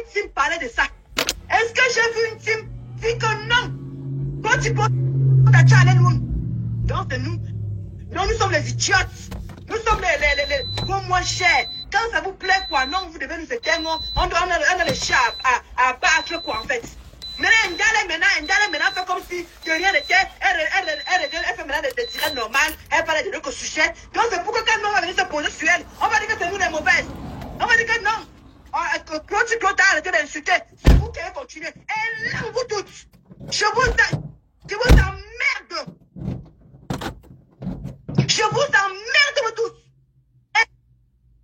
team parler de ça? Est-ce que j'ai vu une team dire que non? Quand tu poses ta challenge, donc c'est nous. Non, nous sommes les idiotes. Nous sommes les gros moins chers. Quand ça vous plaît, quoi, non, vous devez nous éteindre. On a les chats à battre, quoi, en fait. Maintenant, Ndale fait comme si de rien n'était. Elle fait maintenant des tirades normales. Elle parle de notre sujet. Donc, c'est pourquoi quand nous, on va venir se poser sur elle, on va dire que c'est nous les mauvaises. On va dire que non. Claude a arrêté d'insulter. C'est vous qui avez continué. Et là, vous toutes. Je vous emmerde. Je vous emmerde, vous tous.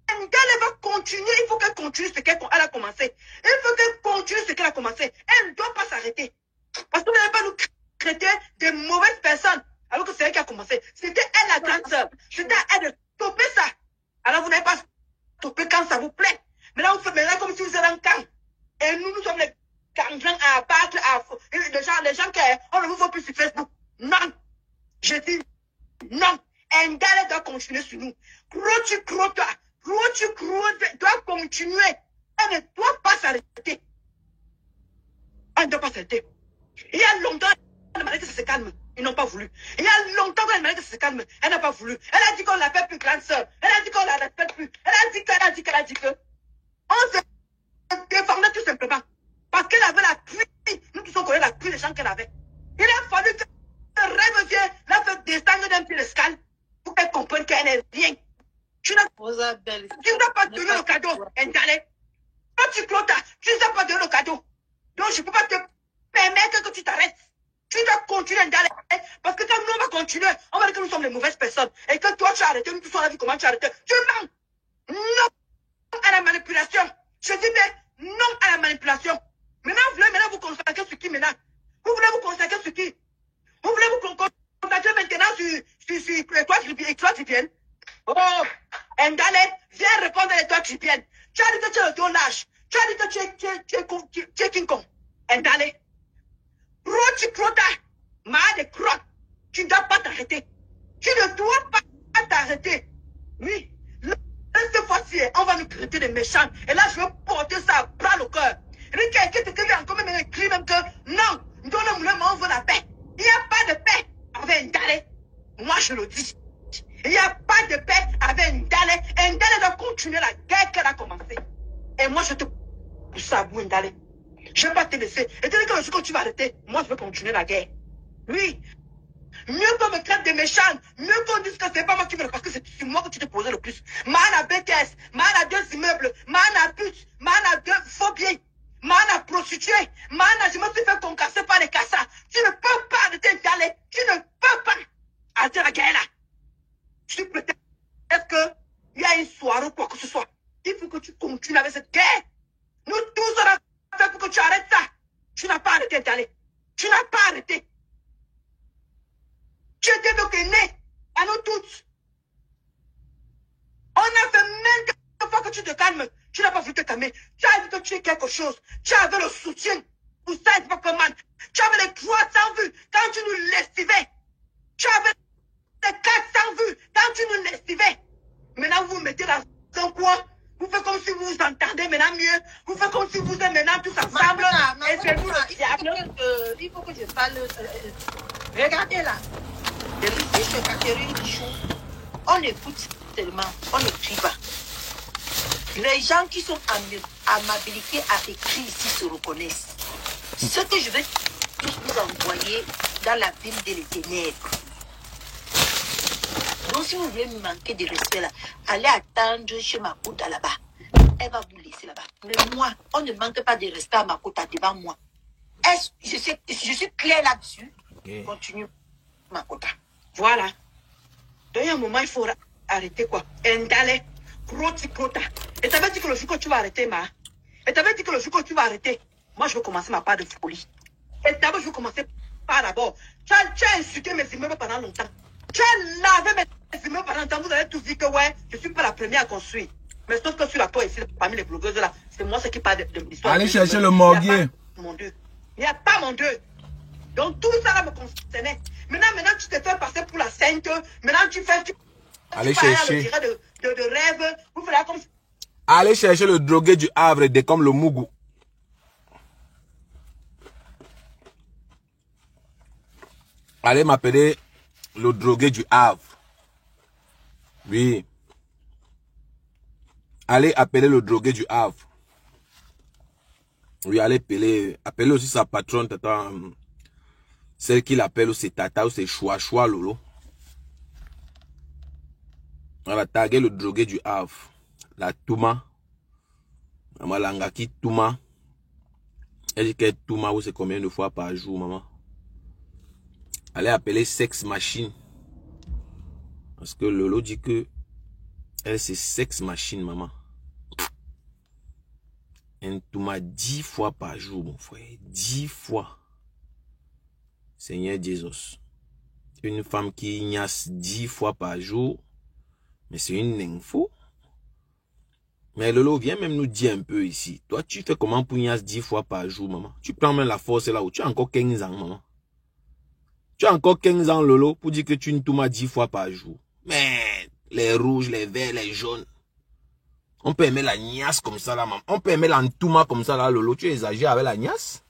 Elle va continuer. Il faut qu'elle continue ce qu'elle a commencé. Il faut qu'elle continue ce qu'elle a commencé. Elle ne doit pas s'arrêter. Parce que vous n'allez pas nous traiter de mauvaises personnes. Alors que c'est elle qui a commencé. C'était elle la grande sœur. C'était à elle de stopper ça. Alors vous n'avez pas stoppé quand ça vous plaît. Maintenant, vous faites maintenant comme si vous êtes en camp. Et nous sommes les gangrins à battre. Les gens qui on ne vous voit plus sur Facebook. Non. Je dis non. Ndale doit continuer sur nous. Croix doit continuer. Elle ne doit pas s'arrêter. Elle ne doit pas s'arrêter. Il y a longtemps, elle a demandé que ça se calme. Ils n'ont pas voulu. Il y a longtemps qu'elle a demandé que ça se calme. Elle n'a pas voulu. Elle a dit qu'on l'appelle plus grande sœur. Elle a dit qu'on la respecte plus. Elle a dit que. On se défendait tout simplement. Parce qu'elle avait la pluie. Nous tous on connaît la pluie des gens qu'elle avait. Il a fallu que le rêve vienne la faire descendre d'un pied d'escale pour qu'elle comprenne qu'elle n'est rien. Tu n'as pas donné le cadeau, Ndale. Quand tu clôtes, tu n'as pas donné le cadeau. Donc je ne peux pas te permettre que tu t'arrêtes. Tu dois continuer, Ndale. Parce que quand nous on va continuer, on va dire que nous sommes les mauvaises personnes. Et que toi tu as arrêté, nous tous on a vu comment tu as arrêté. Tu mens. Non à la manipulation. Je dis bien non à la manipulation. Maintenant, vous voulez vous consacrer sur qui maintenant? Vous voulez vous consacrer sur qui? Vous voulez vous consacrer maintenant sur toi qui viens? Oh, Ndale, viens répondre à toi qui viens. Tu as dit que tu es le dos lâche. Tu as dit que tu es King Kong. Ndale, de crotte. Tu ne dois pas t'arrêter. Tu ne dois pas t'arrêter. Oui. Cette fois-ci, on va nous traiter de méchants. Et là, je vais porter ça à bras le cœur. Et quelqu'un te dit encore même écrit même que non, on veut la paix. Il n'y a pas de paix avec Ndale. Moi, je le dis. Il n'y a pas de paix avec Ndale. Ndale doit continuer la guerre qu'elle a commencée. Et moi, je te pousse à bout, Ndale. Je ne vais pas te laisser. Et te dire que le jour que tu vas arrêter, moi, je vais continuer la guerre. Oui. Mieux qu'on me traite de méchant, mieux qu'on dise que c'est pas moi qui veux, parce que c'est sur moi que tu te posais le plus. Mana BTS, mana 2 immeubles, mana pute, mana 2 faux biens, mana prostituée, mana je me suis fait concasser par les cassas. Tu ne peux pas arrêter d'aller, tu ne peux pas arrêter la guerre là. Tu peut-être qu'il y a une soirée ou quoi que ce soit. Il faut que tu continues avec cette guerre. Nous tous on a fait pour que tu arrêtes ça. Tu n'as pas arrêté d'aller. Tu n'as pas arrêté. Tu étais donc né à nous toutes. On a fait même quelques fois que tu te calmes. Tu n'as pas voulu te calmer. Tu as dit que tu es quelque chose. Tu avais le soutien pour ça, c'est pas comment. Tu avais les 300 vues quand tu nous l'estivais. Tu avais les 400 vues quand tu nous l'estivais. Maintenant, vous vous mettez dans un coin. Vous faites comme si vous vous entendez maintenant mieux. Vous faites comme si vous êtes maintenant tous ensemble. Et c'est vous le diable. Il faut que je parle. Regardez là. On écoute seulement, on ne crie pas. Les gens qui sont amabilités à écrire ici se reconnaissent. Ce que je vais tous vous envoyer dans la ville des ténèbres. Donc si vous voulez me manquer de respect là, allez attendre chez Makouta là-bas. Elle va vous laisser là-bas. Mais moi, on ne manque pas de respect à Makouta devant moi. Je suis claire là-dessus. Okay. Continue Makouta. Voilà. Donc, il y a un moment, il faut arrêter quoi. Ndale, crota. Et ça veut dire que le jour que tu vas arrêter, et ça veut dire que le jour que tu vas arrêter, moi, je vais commencer ma part de folie. Et d'abord, je vais commencer par d'abord. Tu as insulté mes immeubles pendant longtemps. Tu as lavé mes immeubles pendant longtemps. Vous avez tous dit que, ouais, je ne suis pas la première à construire. Mais sauf que sur la toile ici, parmi les blogueuses là, c'est moi qui parle de l'histoire. Allez chercher le morguier. Mon Dieu. Il n'y a pas mon Dieu. Donc, tout ça là me concernait. Maintenant, tu te fais passer pour la sainte. Maintenant, tu fais... Allez chercher. De rêve. Vous faites comme... Allez chercher le drogué du Havre, comme le Mougou. Allez m'appeler le drogué du Havre. Oui. Allez appeler le drogué du Havre. Oui, allez appeler aussi sa patronne, tata. Celle qui l'appelle ou c'est tata ou c'est choix Lolo. On va taguer le drogué du Havre. La Touma. Maman Langaki Touma. Elle dit qu'elle Touma ou c'est combien de fois par jour, maman. Allez appeler Sex Machine. Parce que Lolo dit que elle c'est Sex Machine, maman. Un Touma 10 fois par jour, mon frère. 10 fois. Seigneur Jesus. Une femme qui ignace 10 fois par jour. Mais c'est une info. Mais Lolo, viens même nous dire un peu ici. Toi, tu fais comment pour ignace 10 fois par jour, maman? Tu prends même la force là où tu as encore 15 ans, maman. Tu as encore 15 ans, Lolo, pour dire que tu ne tournes 10 fois par jour. Mais les rouges, les verts, les jaunes. On peut aimer la niasse comme ça, là, maman. On peut aimer l'entouma comme ça, là, Lolo. Tu exagères avec la niasse?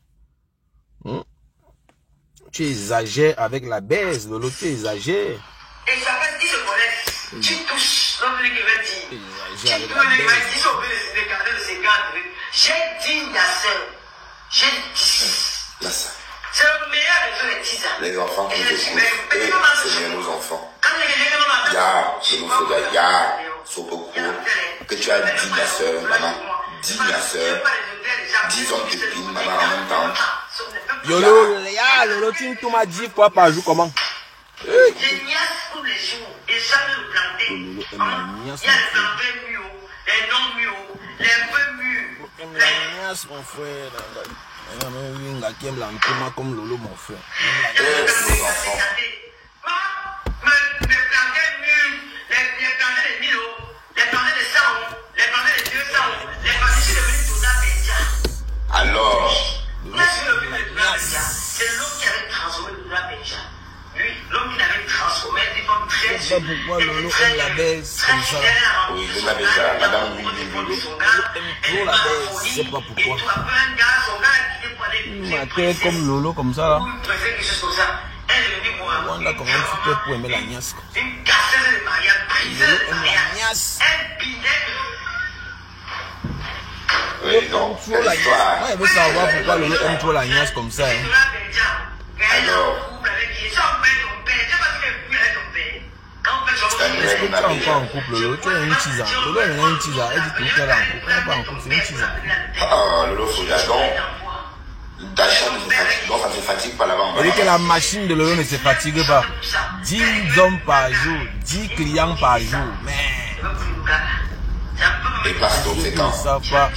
Tu exagères avec la baise, Lolo. Tu exagères. Et ça passe 10 secondes. Tu touches. Donc, le gars dit. Tu touches le gars dit. Si on veut les garder de ces gars, j'ai 10 nasseurs. J'ai 10. C'est le meilleur de tous les 10 ans. Les enfants qui écoutent, c'est bien nos enfants. Il y a Sopoko, que tu as 10 nasseurs, maman. 10 nasseurs. 10 hommes pépines, maman, en même temps. Lolo, tu tournes 10 fois par jour, comment? Je niasse tous les jours. Et ça me planter. Il y a les planteurs mûrs, les non mûrs, les peu mûrs. La niasse, mon frère. Qui aime l'entouma comme Lolo, mon frère. Les planteurs mûrs, les planteurs de 1000 euros, les planteurs de 100 euros, les planteurs de 200 euros, les planteurs qui sont venus tourner à Benja. Alors, c'est l'homme qui avait transformé le Benja. Lui, l'homme qui l'avait transformé, il comme très je sais pas pourquoi Lolo aime la baisse comme ça. oui, je l'avais déjà, madame, oui. Aime trop la baisse, je sais pas pourquoi. Il m'appelle comme Lolo comme ça là. Voilà comment tu peux pour aimer la niasse. Lolo aime la niasse. Oui, donc, Moi, je veux savoir pourquoi Lolo aime trop la niasse comme ça. Alors, est-ce que tu es encore en couple, Lolo? Tu es une tisa. Lolo est une tisa. Elle dit tout qu'elle est en couple. Elle n'est pas en couple, c'est une tisa. ah, Lolo Fouja, donc, d'achat ne se fatigue, donc ça ne se fatigue pas là-bas. Elle dit que la machine de Lolo ne se fatigue pas. 10 hommes par jour, 10 clients par jour. Mais Et place d'eau, c'est ils quand ne savent pas.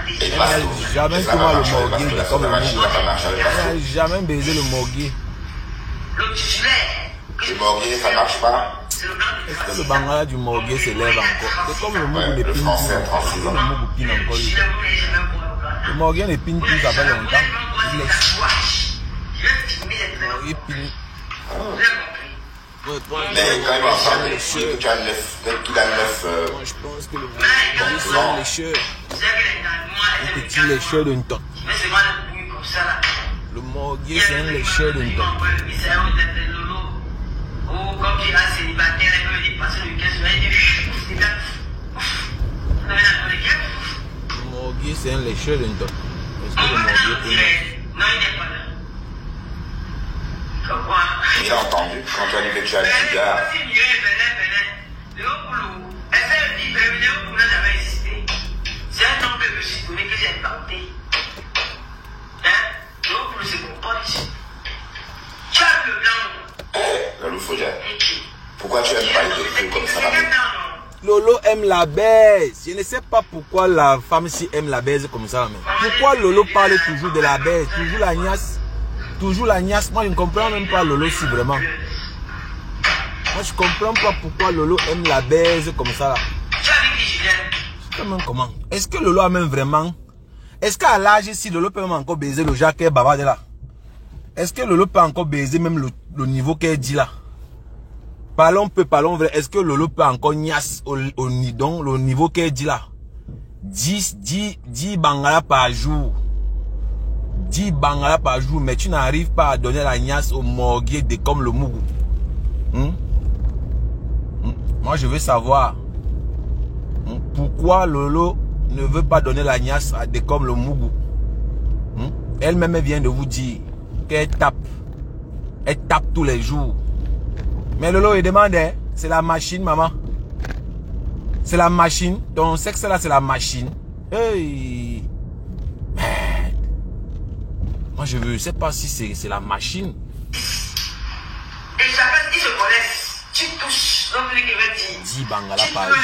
Et Elle place n'a d'eau. jamais Ça comment le marche, morguer parce que comme le la machine Mougou. n'a pas marché avec Elle place n'a jamais baisé le morguer. Le titulaire. d'eau. Le morguer, ça marche pas. Est-ce que le bangala du morguer s'élève encore? C'est comme le Mougou de Le Pin. français, C'est 36 comme ans. le Mougou Pin encore. Le morguer de Pin plus, ça fait longtemps. Il laisse. Morguer Pin. Mais quand il va ensemble, tu as 9, qu'il a 9, Moi, je pense que le morguer, c'est un lécheur. Un petit lécheur d'une tonne. Mais c'est moi le bruit comme ça là. Le morguer, c'est un lécheur d'une tonne. Oh, comme tu es célibataire, elle peut dire passer le 15 c'est bien. Le morguer, c'est un lécheur d'une tonne. Est-ce que le morguer peut... Non, il n'est pas là. Pourquoi? il a entendu quand tu as dit que tu as 10 gars. C'est un nom que je me suis donné que j'ai inventé. Léopold se comporte ici. Tu as le blanc. Lolo Fouja, pourquoi tu aimes parler de feu comme ça, maman? Lolo aime la baise. Je ne sais pas pourquoi la femme si aime la baise comme ça. Mais pourquoi Lolo parle toujours de la baise? Toujours la niasse. Toujours la niasse. Moi, je ne comprends même pas Lolo si vraiment. Moi, je ne comprends pas pourquoi Lolo aime la baise comme ça. Là. Tu as vu qui je viens? Je sais même comment. Est-ce que Lolo a même vraiment... Est-ce qu'à l'âge ici, Lolo peut même encore baiser le Jacques Baba de là? Est-ce que Lolo peut encore baiser même le niveau qu'elle dit là? Parlons peu, parlons vrai. Est-ce que Lolo peut encore niasse au nidon, le niveau qu'elle dit là? 10 bangala par jour. 10 bangala par jour, mais tu n'arrives pas à donner la niasse au morguier de comme le Mougou. Moi, je veux savoir pourquoi Lolo ne veut pas donner la niasse à des comme le Mougou. Elle-même vient de vous dire qu'elle tape. Elle tape tous les jours. Mais Lolo, il demande, hein, c'est la machine, maman. C'est la machine. Ton sexe là, c'est la machine. Hey. Merde. Moi, je ne sais pas si c'est la machine. Et chacun, ils se connaissent. Tu touches. Donc, les qui veulent dire. 10 bangala par jour.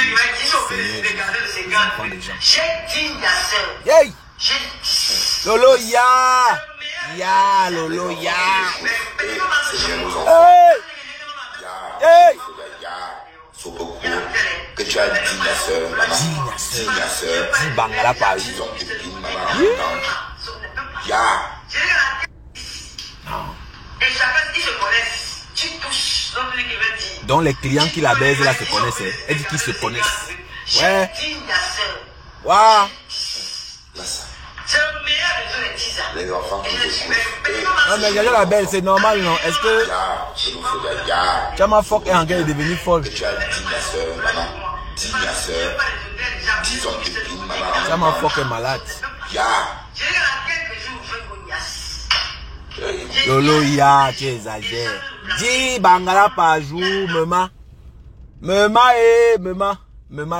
J'ai dit la sœur. Hey. J'ai dit. Lolo, ya. Ya, Lolo, ya. Hey. Hey. Que tu as dit la sœur, maman. Dis la sœur. 10 bangala par jour. Disons copine, maman. Ya. Et chacun, ils se connaissent. Tu touches. Donc, les qui veulent dire. Donc les clients qui la baisent là se connaissent. Hein. Elle dit qu'ils se connaissent. Ouais. Waouh. C'est le meilleur de tous les teasers. Les enfants qui écoutent. Non mais Jaja la belle, c'est normal non? Est-ce que Ya. Chama Fock est en train de devenir folle? Que tu as dit la sœur, maman. Dis la sœur. Disons copine, maman. Chama Fock est malade. Ya. Lolo ya, tu exagères. 10 bangala par jour, maman. Maman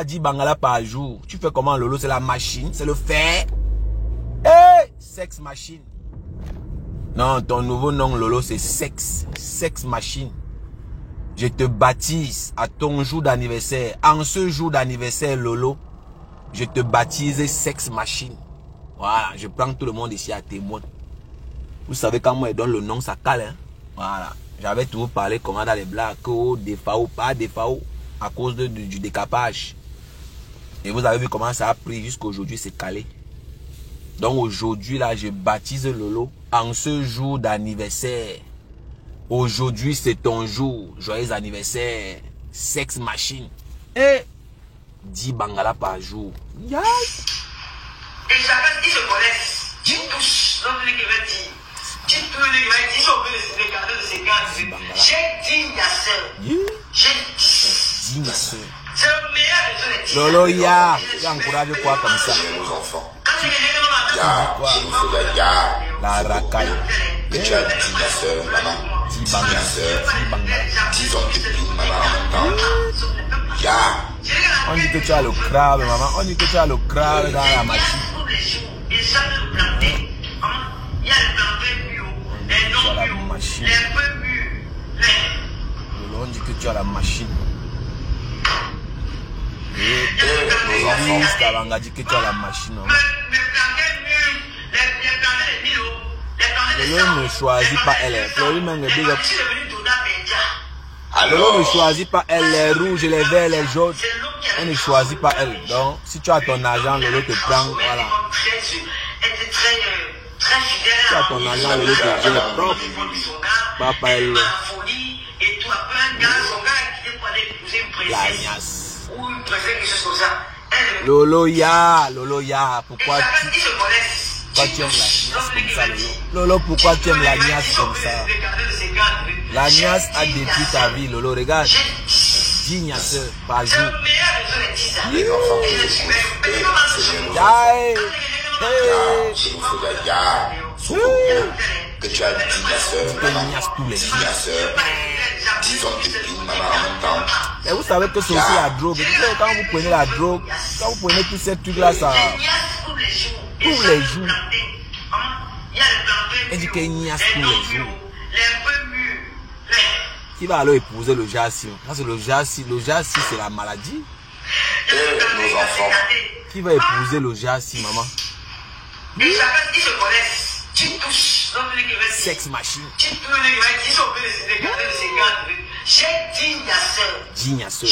10 bangala par jour. Tu fais comment Lolo? C'est la machine, c'est le fer. Hey, sex machine. Non, ton nouveau nom Lolo c'est sex machine. Je te baptise à ton jour d'anniversaire. En ce jour d'anniversaire Lolo, je te baptise sex machine. Voilà, je prends tout le monde ici à témoin. Vous savez quand moi je donne le nom ça cale hein? Voilà, j'avais toujours parlé comment dans les blagues, défaut, pas défaut, à cause du décapage. Et vous avez vu comment ça a pris jusqu'à aujourd'hui, c'est calé. Donc aujourd'hui là, je baptise Lolo en ce jour d'anniversaire. Aujourd'hui c'est ton jour, joyeux anniversaire, sex machine. Et 10 bangala par jour. Yes. Et chacun, ils se connaissent. Tu touches. Donc les qui veulent dire. Tu touches les qui veulent dire. Ils ont pu regarder de ces gars. J'ai dit la sœur. J'ai dit. Dis la sœur. C'est le meilleur de tous les teasers. Lolo ya, tu encourages quoi comme ça? Nos enfants. Ya, Ya. la racaille. Que tu as dit la sœur, maman. 10 bangala, 10 bangala. Disons copine, maman. Ya. On dit que tu as le crabe, maman. On dit que tu as le crabe dans la machine. Ils savent le planter. Il y a le planter bio, les non bio, les peu mûrs. On dit que tu as la machine. Nos enfants. Jusqu'à Langa dit que tu as la machine. Les planter mûrs, les planter de milo, les planter de Lolo ne choisit pas elle. Fleury même est déjà. Je suis devenu Dona Benja. Lolo ne choisit pas elle, les rouges, les verts, les jaunes. Elle ne choisit pas elle. Donc, si tu as ton argent, Lolo te prend. Voilà. Tu as ton argent, Lolo te gère propre. Papa, elle. La niasse. Lolo ya, pourquoi tu aimes la niasse comme ça, Lolo? Lolo, pourquoi tu aimes la niasse comme ça? La niasse a détruit ta vie, Lolo. Regarde. 10 niasseurs par jour. Les enfants qui écoutent. Ya. Que tu as dit la sœur, maman. Dis la sœur. Disons copine, maman. Mais vous savez que c'est aussi la drogue. Quand vous prenez la drogue, quand vous prenez tous ces trucs-là, ça. Tous les jours. Elle dit qu'il niasse tous les jours. Qui va alors épouser le Jassi? Parce que le Jassi, c'est la maladie. Nos enfants. Qui va épouser le Jassi, maman? Et chacun, ils se connaissent. Tu touches. Donc les qui veulent dire. Sex machine. Tu touches les qui veulent dire. Ils ont pu regarder de ces gars. J'ai dit la sœur. Dignasseur.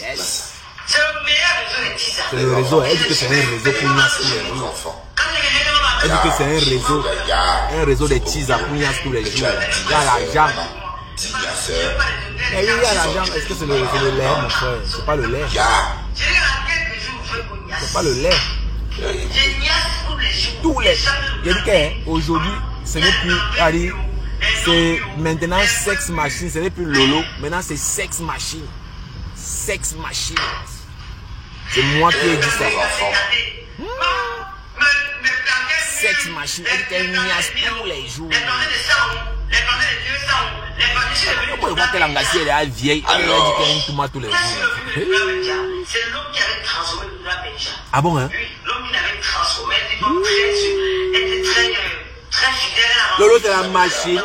Yes. C'est le meilleur de tous les teasers. C'est le réseau. Elle dit que c'est un réseau pour niasse tous les Nos jours. enfants. Elle dit que c'est un réseau de teasers pour niasse tous les jours. Il y a l'argent. Dis la sœur. Mais oui, il y a l'argent. Est-ce que c'est le lait, mon frère? C'est pas le lait. Ya. C'est pas le lait. J'ai niasse tous les jours. tous les... Je dis qu'aujourd'hui, ce n'est plus... Allez, c'est maintenant sex machine, ce n'est plus Lolo. Maintenant c'est sex machine. Sex machine. C'est moi qui ai dit ça. Sex machine, elle dit qu'elle niaise tous les jours. Pourquoi il voit qu'elle engage, elle est vieille, elle dit qu'elle tomate tous les jours. C'est l'homme qui avait transformé Lula Benja. Ah bon, hein? Oui, l'homme qui l'avait transformé, était très fidèle à Lolo, c'est la machine.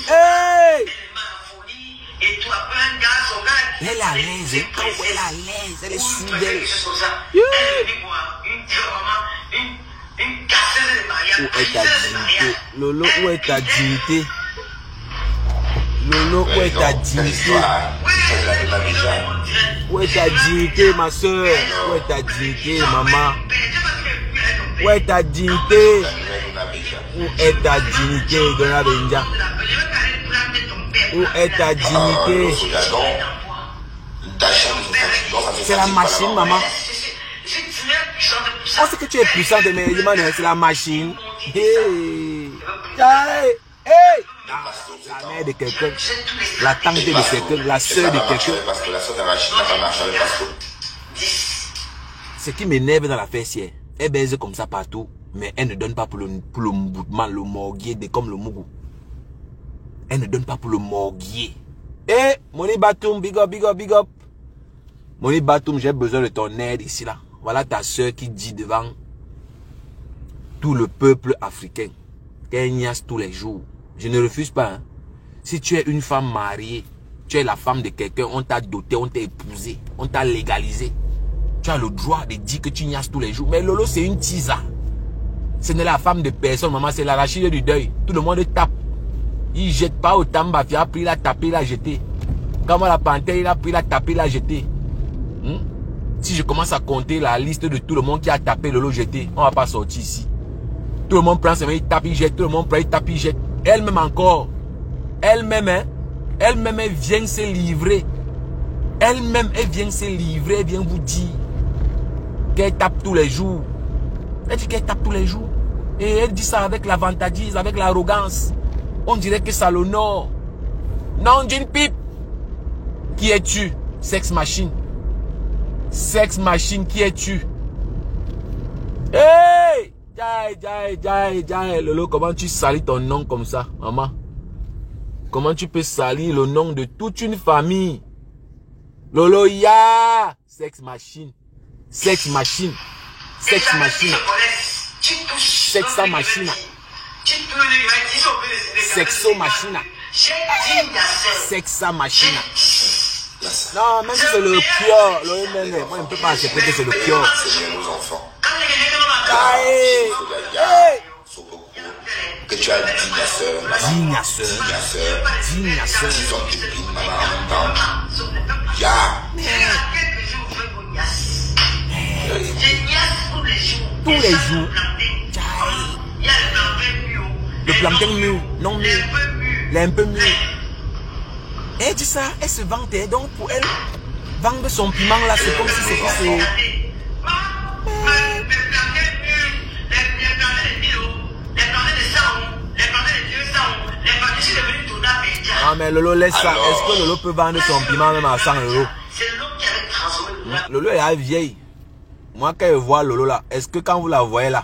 Hey! Et tout après un gars, son gars. Elle est à l'aise, elle est à l'aise, elle est soudée. Elle est une casseuse de mariage. Où est ta dignité? Lolo, où est ta dignité? Lolo, où est ta dignité? Où est ta dignité, ma soeur? Où est ta dignité, maman? Où est ta dignité? Où est ta dignité, Dona Benja? Où est ta dignité? C'est la machine, maman. On sait que tu es puissante, mais c'est la machine. Hey! Hey! La mère de quelqu'un, la tante de quelqu'un, la soeur de quelqu'un. Ce qui m'énerve dans l'affaire, c'est elle baise comme ça partout, mais elle ne donne pas pour le mboutement, le morguier, comme le mougou. Elle ne donne pas pour le morguier. Eh, Moni Batoum, big up, big up, big up. Moni Batoum, j'ai besoin de ton aide ici là. Voilà ta soeur qui dit devant tout le peuple africain qu'elle niaise tous les jours. Je ne refuse pas. Hein. Si tu es une femme mariée, tu es la femme de quelqu'un, on t'a doté, on t'a épousé, on t'a légalisé. Tu as le droit de dire que tu niaises tous les jours. Mais Lolo, c'est une tisa. Ce n'est la femme de personne, maman, c'est l'arachide du deuil. Tout le monde tape. Il ne jette pas au tamba, il a pris, il a tapé, il a jeté. Comme la panthère, il a pris, il a tapé, il a jeté. Si je commence à compter la liste de tout le monde qui a tapé Lolo jeté, on ne va pas sortir ici. Tout le monde prend ses mains, il tape, il jette. Tout le monde prend, il tape, il jette. Elle-même encore. Elle-même, hein. Elle-même, elle vient se livrer. Elle-même, elle vient se livrer, elle vient vous dire qu'elle tape tous les jours. Elle dit qu'elle tape tous les jours. Et elle dit ça avec l'avantagise, avec l'arrogance. On dirait que ça l'honore. Non, d'une pipe. Qui es-tu? Sex machine. Sex machine, qui es-tu? Hey! Jai, Lolo, comment tu salis ton nom comme ça, maman? Comment tu peux salir le nom de toute une famille? Lolo, ya! Sex machine. Sex machine. Sex machine. Sex machine. Sexo machine. Sex machine. Non, même si c'est le cœur, moi je ne peux pas accepter que c'est le cœur. Que tu as digne sœur. Tous les jours. Le plantain mûr, non mûr. Il est un peu mûr. Elle dit ça, elle se vantait. Donc pour elle, vendre son piment là, c'est comme si c'était... Ah mais Lolo laisse ça. Est-ce que Lolo peut vendre son piment même à 100 €? Lolo est vieille. Moi quand je vois Lolo là, est-ce que quand vous la voyez là,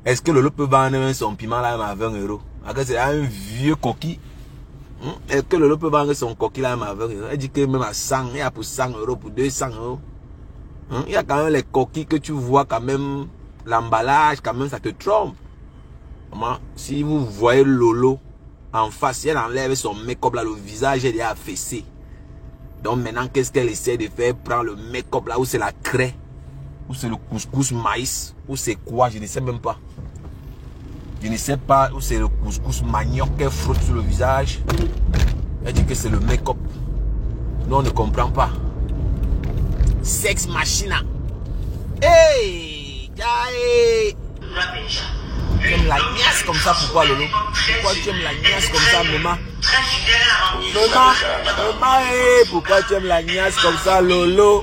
est-ce que Lolo peut vendre même son piment là même à 20 €? Parce que c'est un vieux coquille. Est-ce que Lolo peut vendre son coquille là même à 20 €? Elle dit que même à 100, il y a pour 100 €, pour 200 €. Il y a quand même les coquilles que tu vois quand même, l'emballage quand même ça te trompe. Si vous voyez Lolo en face, si elle enlève son make-up là, le visage elle est affaissé. Donc maintenant qu'est-ce qu'elle essaie de faire? Prendre le make-up là où c'est la craie, où c'est le couscous maïs, où c'est quoi? Je ne sais même pas. Je ne sais pas où c'est le couscous manioc qu'elle frotte sur le visage. Elle dit que c'est le make-up. Nous on ne comprend pas. Sex machine. Hey! Tu aimes la niasse comme ça, pourquoi Lolo? Pourquoi tu aimes la niasse comme ça, maman? Maman, pourquoi tu aimes la niasse comme ça, Lolo?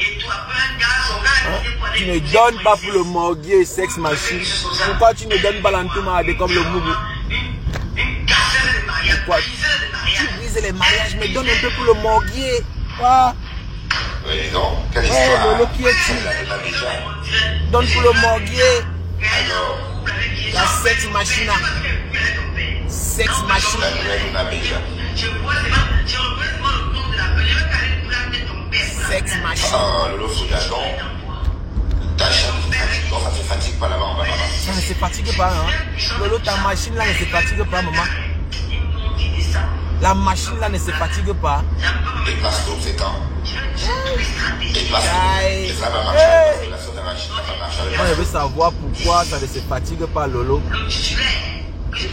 tu ne donnes pas pour le morguier sex machine? Pourquoi tu ne donnes pas l'entouma comme le mougou? Pourquoi tu brises les mariages, mais donne un peu pour le morguier? Quoi? Oui, non, quelle histoire? Lolo qui est-tu? Donne pour le morguier. Alors, La sex machine. Sex machine. la nouvelle Nabéja. Sex machine. Ah, Lolo Soudadon. Ta chaîne qui fatigue. Non, ça ne se fatigue pas là-bas, maman. Ça ne se fatigue pas, hein? Lolo, ta machine là ne se fatigue pas, maman. La machine là ne se fatigue pas. Et Plasto, c'est quand? Et Plasto, Aïe. ça va marcher. La sonde de la machine, ça va marcher. Moi, je veux savoir pourquoi ça ne se fatigue pas, Lolo.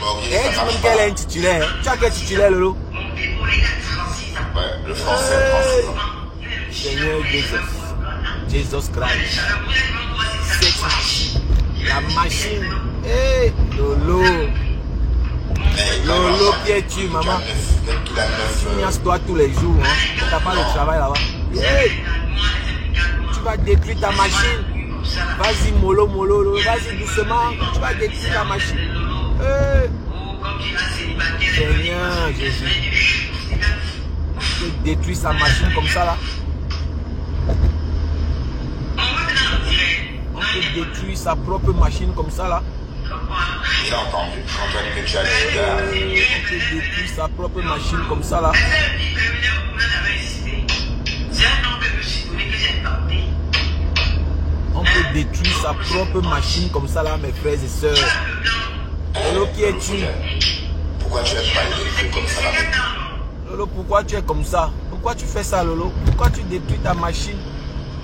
Morguier, Eh, ça tu marche me pas. quel est un titulaire? Tu as quel titulaire, Lolo? Ouais, le français, 36 ans. Seigneur Jésus. Jesus Christ. Sex machine. La machine. Eh, Lolo. Lolo, qui es-tu, maman? Il a 9. Niasse-toi tous les jours, hein. Tu n'as pas de travail là-bas. Hey. Tu vas détruire ta machine. Vas-y, mollo, mollo. Vas-y, doucement. Tu vas détruire ta machine. Hey. Seigneur Jésus. Tu détruis sa machine comme ça, là. On peut détruire sa propre machine comme ça, là. Il a entendu. Antoine, que tu as dit. On peut détruire sa propre machine comme ça, là. On peut détruire sa propre machine comme ça, là, mes frères et sœurs. Lolo, qui es-tu? Pourquoi tu aimes pas les trucs comme ça là-bas? Lolo, pourquoi tu es comme ça? Pourquoi tu fais ça, Lolo? Pourquoi tu détruis ta machine?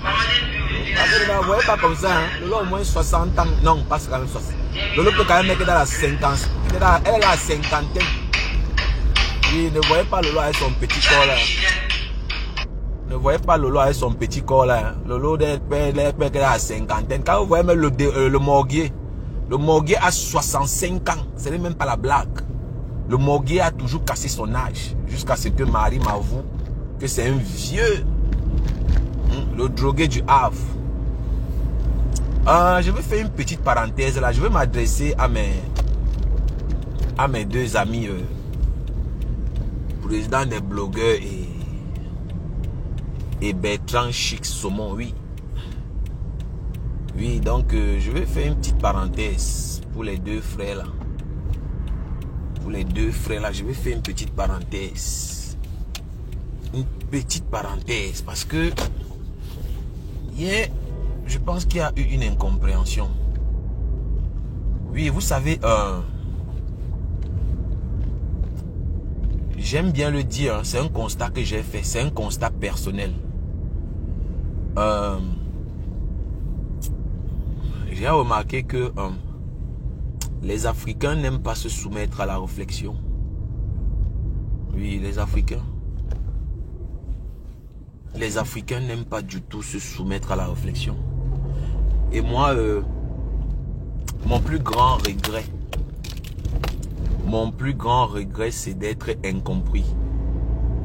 Vous voyez pas comme ça, hein? Lolo, au moins 60 ans. Non, pas quand même 60. Lolo peut quand même être dans la 50. Elle est à la cinquantaine. Oui, ne voyez pas Lolo avec son petit corps là. Ne voyez pas Lolo avec son petit corps là. Lolo est à la cinquantaine. Quand vous voyez même le morguier a 65 ans. Ce n'est même pas la blague. Le morguier a toujours cassé son âge. Jusqu'à ce que Marie m'avoue que c'est un vieux. Le drogué du Havre. Je vais faire une petite parenthèse là. Je vais m'adresser à mes deux amis président des blogueurs et Bertrand Chic Saumon. Oui, donc je vais faire une petite parenthèse pour les deux frères là. Pour les deux frères là, je vais faire une petite parenthèse. Une petite parenthèse parce que hier, je pense qu'il y a eu une incompréhension. Oui, vous savez, j'aime bien le dire, c'est un constat que j'ai fait, c'est un constat personnel. J'ai remarqué que les Africains n'aiment pas se soumettre à la réflexion. Oui, les Africains. Les Africains n'aiment pas du tout se soumettre à la réflexion. Et moi, mon plus grand regret, c'est d'être incompris.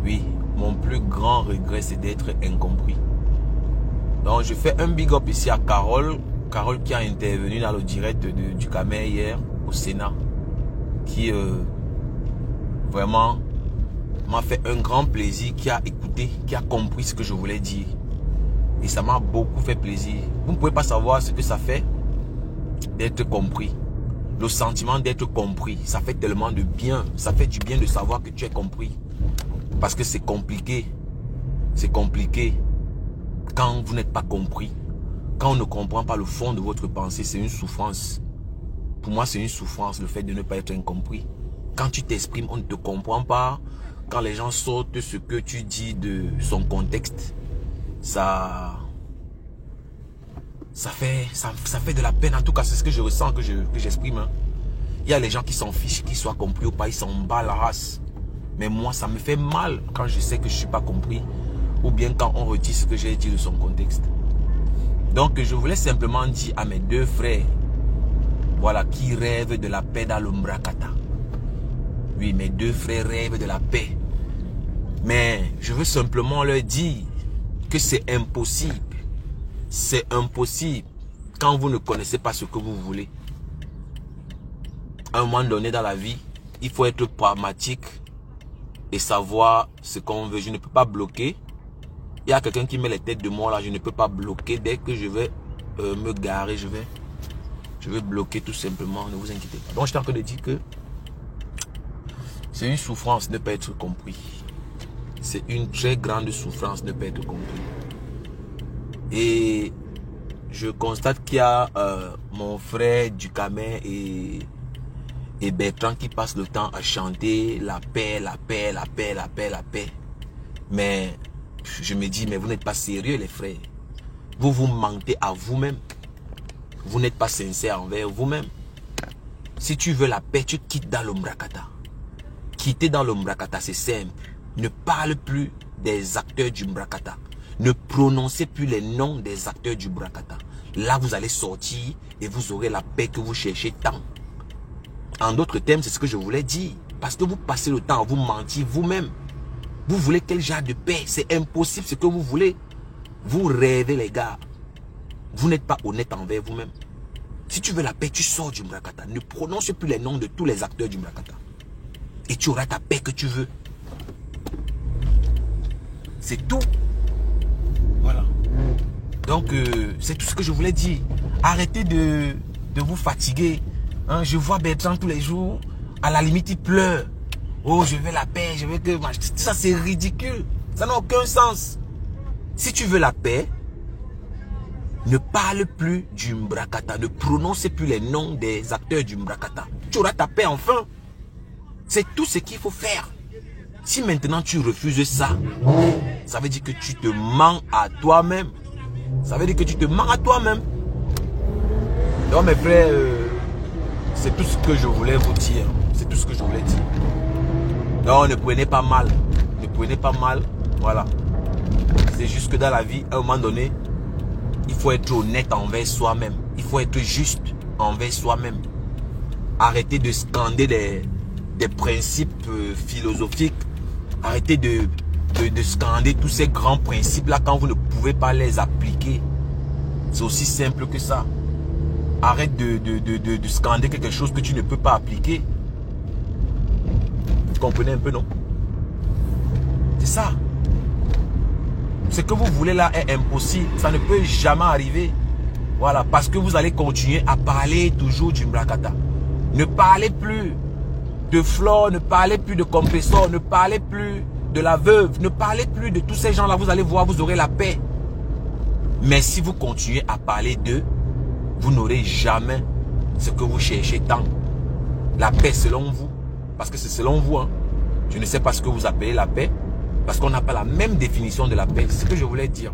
Oui, mon plus grand regret, c'est d'être incompris. Donc, je fais un big up ici à Carole. Carole qui a intervenu dans le direct du Camer hier au Sénat. Qui vraiment m'a fait un grand plaisir, qui a écouté, qui a compris ce que je voulais dire. Et ça m'a beaucoup fait plaisir. Vous ne pouvez pas savoir ce que ça fait d'être compris. Le sentiment d'être compris, ça fait tellement de bien. Ça fait du bien de savoir que tu es compris. Parce que c'est compliqué. C'est compliqué quand vous n'êtes pas compris. Quand on ne comprend pas le fond de votre pensée, c'est une souffrance. Pour moi, c'est une souffrance, le fait de ne pas être incompris. Quand tu t'exprimes, on ne te comprend pas. Quand les gens sortent ce que tu dis de son contexte, ça fait de la peine. En tout cas, c'est ce que je ressens, que j'exprime. Hein. Il y a les gens qui s'en fichent, qu'ils soient compris ou pas, ils s'en battent la race. Mais moi, ça me fait mal quand je sais que je ne suis pas compris. Ou bien quand on retire ce que j'ai dit de son contexte. Donc, je voulais simplement dire à mes deux frères, voilà, qui rêvent de la paix dans le Mbrakata. Oui, mes deux frères rêvent de la paix. Mais je veux simplement leur dire que c'est impossible. C'est impossible. quand vous ne connaissez pas ce que vous voulez. À un moment donné dans la vie, il faut être pragmatique et savoir ce qu'on veut. Je ne peux pas bloquer. Il y a quelqu'un qui met les têtes de moi là, je ne peux pas bloquer. Dès que je vais me garer, je vais bloquer tout simplement, ne vous inquiétez pas. Donc je suis en train de dire que c'est une souffrance de ne pas être compris. C'est une très grande souffrance de ne pas être compris. Et je constate qu'il y a mon frère Ducamet et Bertrand qui passent le temps à chanter la paix, la paix, la paix, la paix, la paix. Mais je me dis, mais vous n'êtes pas sérieux les frères. Vous vous mentez à vous-même. Vous n'êtes pas sincère envers vous-même. Si tu veux la paix, tu quittes dans le Mbrakata. Quitter dans le Mbrakata, c'est simple. Ne parle plus des acteurs du Mbrakata. Ne prononcez plus les noms des acteurs du Mbrakata. Là, vous allez sortir et vous aurez la paix que vous cherchez tant. En d'autres termes, c'est ce que je voulais dire. Parce que vous passez le temps à vous mentir vous-même. Vous voulez quel genre de paix? C'est impossible ce que vous voulez. Vous rêvez les gars. Vous n'êtes pas honnête envers vous-même. Si tu veux la paix, tu sors du Mbrakata. Ne prononce plus les noms de tous les acteurs du Mbrakata. Et tu auras ta paix que tu veux. C'est tout. Voilà. Donc, c'est tout ce que je voulais dire. Arrêtez de vous fatiguer. Hein, je vois Bertrand tous les jours. À la limite, il pleure. Oh, je veux la paix, je veux que... Ça, c'est ridicule. Ça n'a aucun sens. Si tu veux la paix, ne parle plus du Mbrakata. Ne prononce plus les noms des acteurs du Mbrakata. Tu auras ta paix enfin. C'est tout ce qu'il faut faire. Si maintenant tu refuses ça, ça veut dire que tu te mens à toi-même. Ça veut dire que tu te mens à toi-même. Donc mes frères, c'est tout ce que je voulais vous dire. C'est tout ce que je voulais dire. Non, ne prenez pas mal. Ne prenez pas mal. Voilà. C'est juste que dans la vie, à un moment donné, il faut être honnête envers soi-même. Il faut être juste envers soi-même. Arrêtez de scander des principes philosophiques. Arrêtez de scander tous ces grands principes-là quand vous ne pouvez pas les appliquer. C'est aussi simple que ça. Arrête de scander quelque chose que tu ne peux pas appliquer. Vous comprenez un peu, non? C'est ça. Ce que vous voulez là est impossible. Ça ne peut jamais arriver. Voilà. Parce que vous allez continuer à parler toujours du Mbrakata. Ne parlez plus de Flore, ne parlez plus de Compressor, ne parlez plus de la veuve, ne parlez plus de tous ces gens-là. Vous allez voir, vous aurez la paix. Mais si vous continuez à parler d'eux, vous n'aurez jamais ce que vous cherchez tant. La paix selon vous. Parce que c'est selon vous. Hein. Je ne sais pas ce que vous appelez la paix. Parce qu'on n'a pas la même définition de la paix. C'est ce que je voulais dire.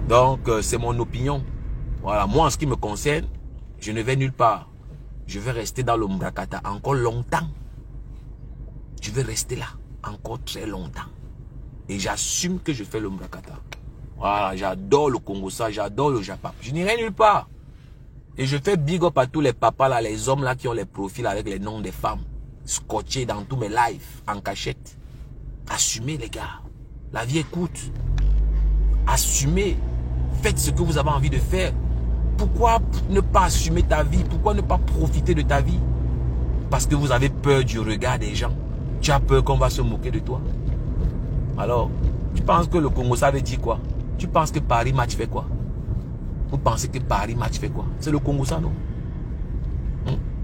Donc, c'est mon opinion. Voilà. Moi, en ce qui me concerne, je ne vais nulle part. Je vais rester dans le Mbrakata encore longtemps. Je vais rester là encore très longtemps. Et j'assume que je fais le Mbrakata. Voilà, j'adore le Congo-Ça, j'adore le Japap. Je n'irai nulle part. Et je fais big up à tous les papas là, les hommes là qui ont les profils avec les noms des femmes. Scotchés dans tous mes lives, en cachette. Assumez les gars. La vie est courte. Assumez. Faites ce que vous avez envie de faire. Pourquoi ne pas assumer ta vie? Pourquoi ne pas profiter de ta vie? Parce que vous avez peur du regard des gens. Tu as peur qu'on va se moquer de toi. Alors, tu penses que le Congo, ça veut dire quoi? Tu penses que Paris Match fait quoi? Vous pensez que Paris Match fait quoi? C'est le Congo, ça, non?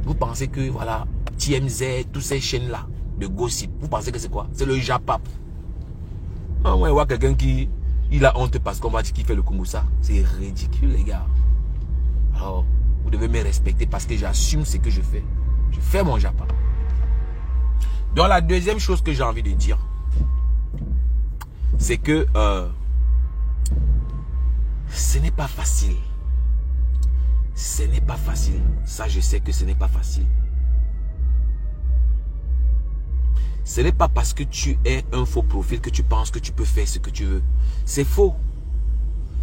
Vous pensez que, voilà, TMZ, toutes ces chaînes-là, de gossip, vous pensez que c'est quoi? C'est le Japap. Ah, ouais, on voit quelqu'un qui... Il a honte parce qu'on va dire qu'il fait le Congo, ça. C'est ridicule, les gars. Alors, vous devez me respecter parce que j'assume ce que je fais. Je fais mon Japap. Donc, la deuxième chose que j'ai envie de dire, c'est que ce n'est pas facile. Ce n'est pas facile. Ça, je sais que ce n'est pas facile. Ce n'est pas parce que tu es un faux profil que tu penses que tu peux faire ce que tu veux. C'est faux.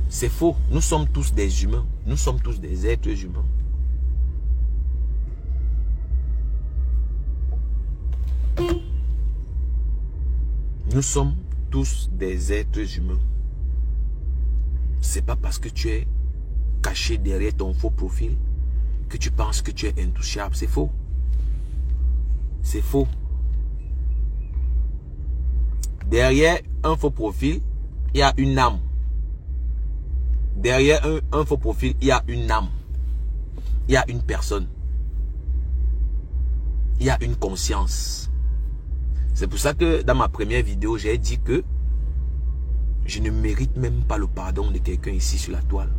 C'est faux. Nous sommes tous des humains. Nous sommes tous des êtres humains. Nous sommes tous des êtres humains. C'est pas parce que tu es caché derrière ton faux profil, que tu penses que tu es intouchable. C'est faux. C'est faux. Derrière un faux profil, il y a une âme. Derrière un faux profil, il y a une âme. Il y a une personne. Il y a une conscience. C'est pour ça que dans ma première vidéo, j'ai dit que je ne mérite même pas le pardon de quelqu'un ici sur la toile.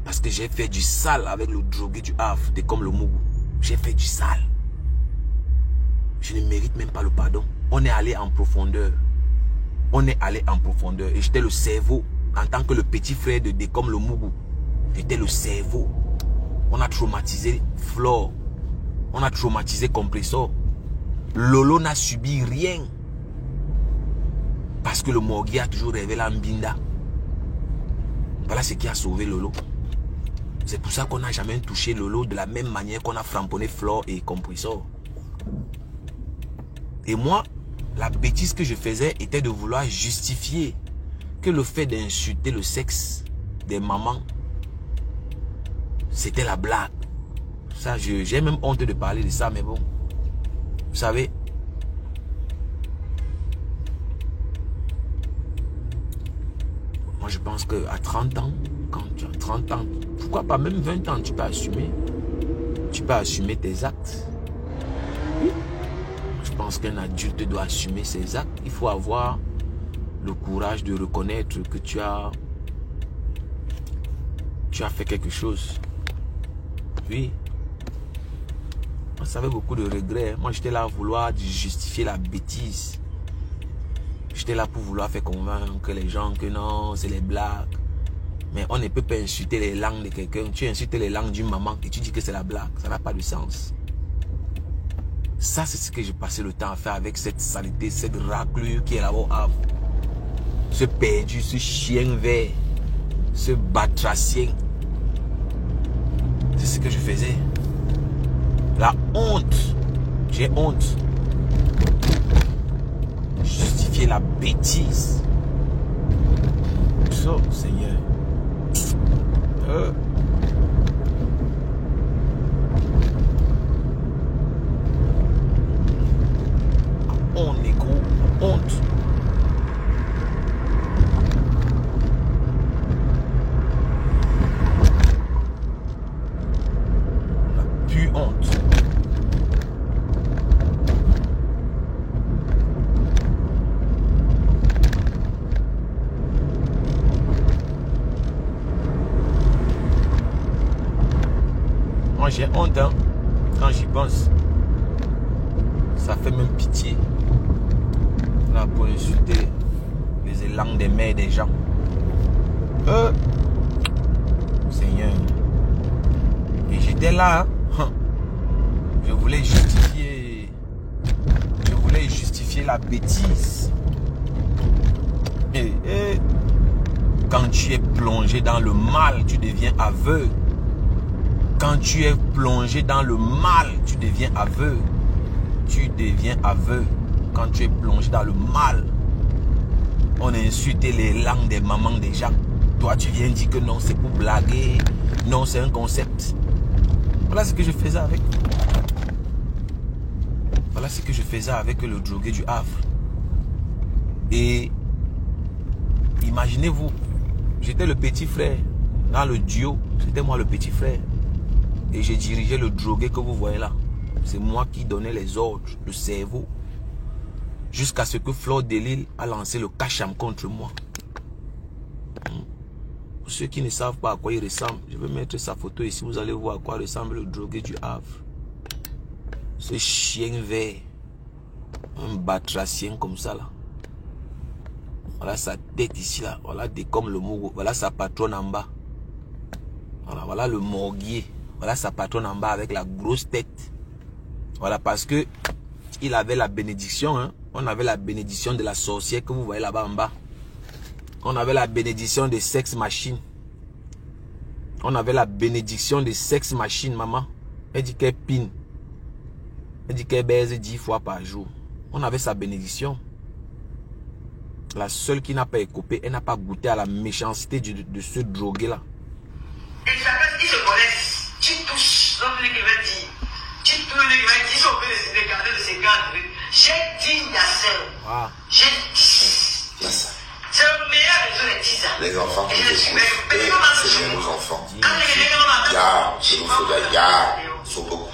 Parce que j'ai fait du sale avec le drogué du Havre, de comme le Mougou. J'ai fait du sale. Je ne mérite même pas le pardon. On est allé en profondeur. On est allé en profondeur. Et j'étais le cerveau. En tant que le petit frère de Décom le Mougou. J'étais le cerveau. On a traumatisé Flore. On a traumatisé Compressor. Lolo n'a subi rien. Parce que le Morgui a toujours rêvé la Mbinda. Voilà ce qui a sauvé Lolo. C'est pour ça qu'on n'a jamais touché Lolo de la même manière qu'on a framponné Flore et Compressor. Et moi, la bêtise que je faisais était de vouloir justifier que le fait d'insulter le sexe des mamans, c'était la blague. Ça, j'ai même honte de parler de ça, mais bon. Vous savez, moi je pense qu'à 30 ans, quand tu as 30 ans, pourquoi pas même 20 ans, tu peux assumer. Tu peux assumer tes actes. Oui. Je pense qu'un adulte doit assumer ses actes. Il faut avoir le courage de reconnaître que tu as fait quelque chose. Oui. Moi, ça avait beaucoup de regrets. Moi, j'étais là à vouloir justifier la bêtise. J'étais là pour vouloir faire convaincre les gens que non, c'est les blagues. Mais on ne peut pas insulter les langues de quelqu'un. Tu insultes les langues d'une maman et tu dis que c'est la blague. Ça n'a pas de sens. Ça, c'est ce que j'ai passé le temps à faire avec cette saleté, cette raclure qui est là-bas au Havre. Ce perdu, ce chien vert, ce batracien. C'est ce que je faisais. La honte. J'ai honte. Justifier la bêtise. Oh, Seigneur. On est gros. Honte. On n'a plus honte. Moi j'ai honte hein, quand j'y pense. Ça fait même pitié. Là pour insulter les élans des mères des gens. Seigneur. Et j'étais là. Hein. Je voulais justifier la bêtise. Et quand tu es plongé dans le mal, tu deviens aveugle. Quand tu es plongé dans le mal, tu deviens aveugle. Tu deviens aveugle. Quand tu es plongé dans le mal, on a insulté les langues des mamans des gens. Toi, tu viens dire que non, c'est pour blaguer. Non, c'est un concept. Voilà ce que je faisais avec. Voilà ce que je faisais avec le drogué du Havre. Et imaginez-vous, j'étais le petit frère dans le duo. C'était moi le petit frère. Et j'ai dirigé le drogué que vous voyez là. C'est moi qui donnais les ordres, le cerveau. Jusqu'à ce que Flore Delille a lancé le cacham contre moi. Pour ceux qui ne savent pas à quoi il ressemble, je vais mettre sa photo ici. Vous allez voir à quoi ressemble le drogué du Havre. Ce chien vert. Un batracien comme ça là. Voilà sa tête ici là. Voilà comme le Mougou. Voilà sa patronne en bas. Voilà le Morguier. Voilà sa patronne en bas avec la grosse tête. Voilà parce que il avait la bénédiction. Hein. On avait la bénédiction de la sorcière que vous voyez là-bas en bas. On avait la bénédiction des sex machines. On avait la bénédiction des sex machines, maman. Elle dit qu'elle pine. Elle dit qu'elle baise 10 fois par jour. On avait sa bénédiction. La seule qui n'a pas écopé, elle n'a pas goûté à la méchanceté de ce drogué là. Et chacun, ils se connaissent. Tu touches, l'homme qui va dire. Tu touches, il va dire, ils sont obligés de se garder de ces gars. J'ai dit Nasser. J'ai dit. C'est le meilleur de tous les tisans. Les enfants qui nous écoutent, c'est bien nos enfants. Ya, je vous fais ya, Soboko,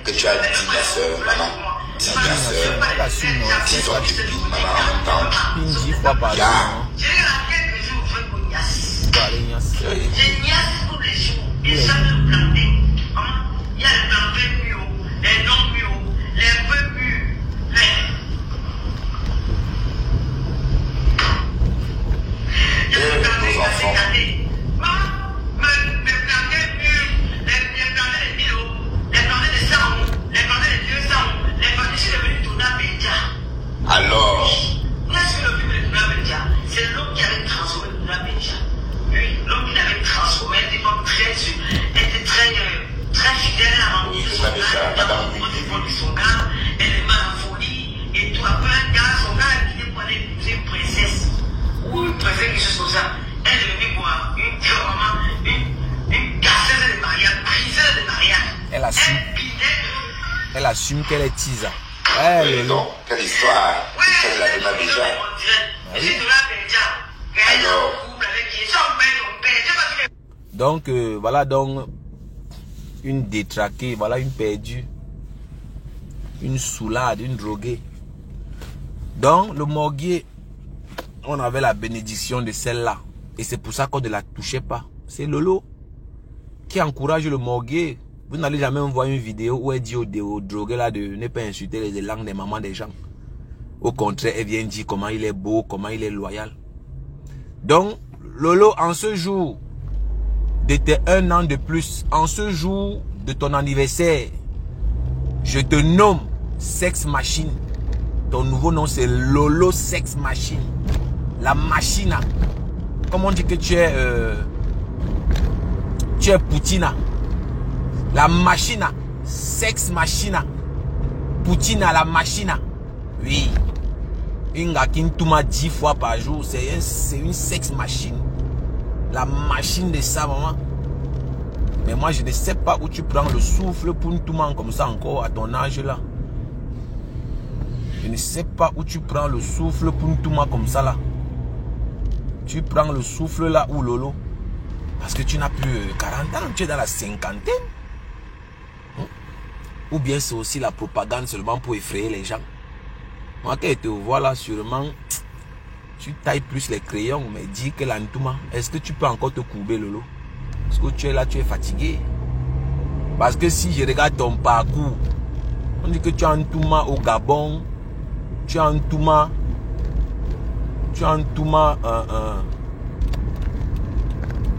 que tu as dit ma soeur, maman. Dis ma soeur, disons tu pines maman en même temps. Pine 10 fois par jour. J'ai quelques jours, je vais Nias. Allez, J'ai Nias tous les jours. Et ça me planter. Il y a les plantés plus haut, les non plus haut, les peu plus verts. Nos enfants. Alors, c'est l'homme qui avait transformé Douna Benja. Oui, l'homme qui l'avait transformé était très fidèle à son gars, elle est mal en folie, et tout après un gars, son gars a quitté pour aller épouser une princesse, ou une princesse, quelque chose comme ça. Elle est venue voir une casseuse de mariage, briseuse de mariage. Elle assume qu'elle est tisa. mais non, quelle histoire. Quelle la Douna Benja. Donc, voilà donc une détraquée, voilà une perdue, une soulade, une droguée. Donc, le morguier, on avait la bénédiction de celle-là. Et c'est pour ça qu'on ne la touchait pas. C'est Lolo qui encourage le morguier. Vous n'allez jamais voir une vidéo où elle dit aux drogués là de ne pas insulter les langues des mamans des gens. Au contraire, elle vient dire comment il est beau, comment il est loyal. Donc, Lolo, en ce jour de tes 1 an de plus, en ce jour de ton anniversaire, je te nomme Sex Machine. Ton nouveau nom c'est Lolo Sex Machine. La machine. Comment on dit que tu es Poutina. La machine. Sex Machine. Poutina, la machine. Oui. Une gars qui tourne 10 fois par jour, c'est une sex machine. La machine de ça, maman. Mais moi, je ne sais pas où tu prends le souffle pour une tourmente comme ça encore à ton âge là. Je ne sais pas où tu prends le souffle pour une tourmente comme ça là. Tu prends le souffle là où Lolo. Parce que tu n'as plus 40 ans, tu es dans la cinquantaine. Ou bien c'est aussi la propagande seulement pour effrayer les gens. Moi, quand je te vois là, sûrement, tu tailles plus les crayons, mais dis que l'antouma, est-ce que tu peux encore te courber, Lolo? Parce que tu es là, tu es fatigué. Parce que si je regarde ton parcours, on dit que tu as un touma au Gabon, tu as un touma,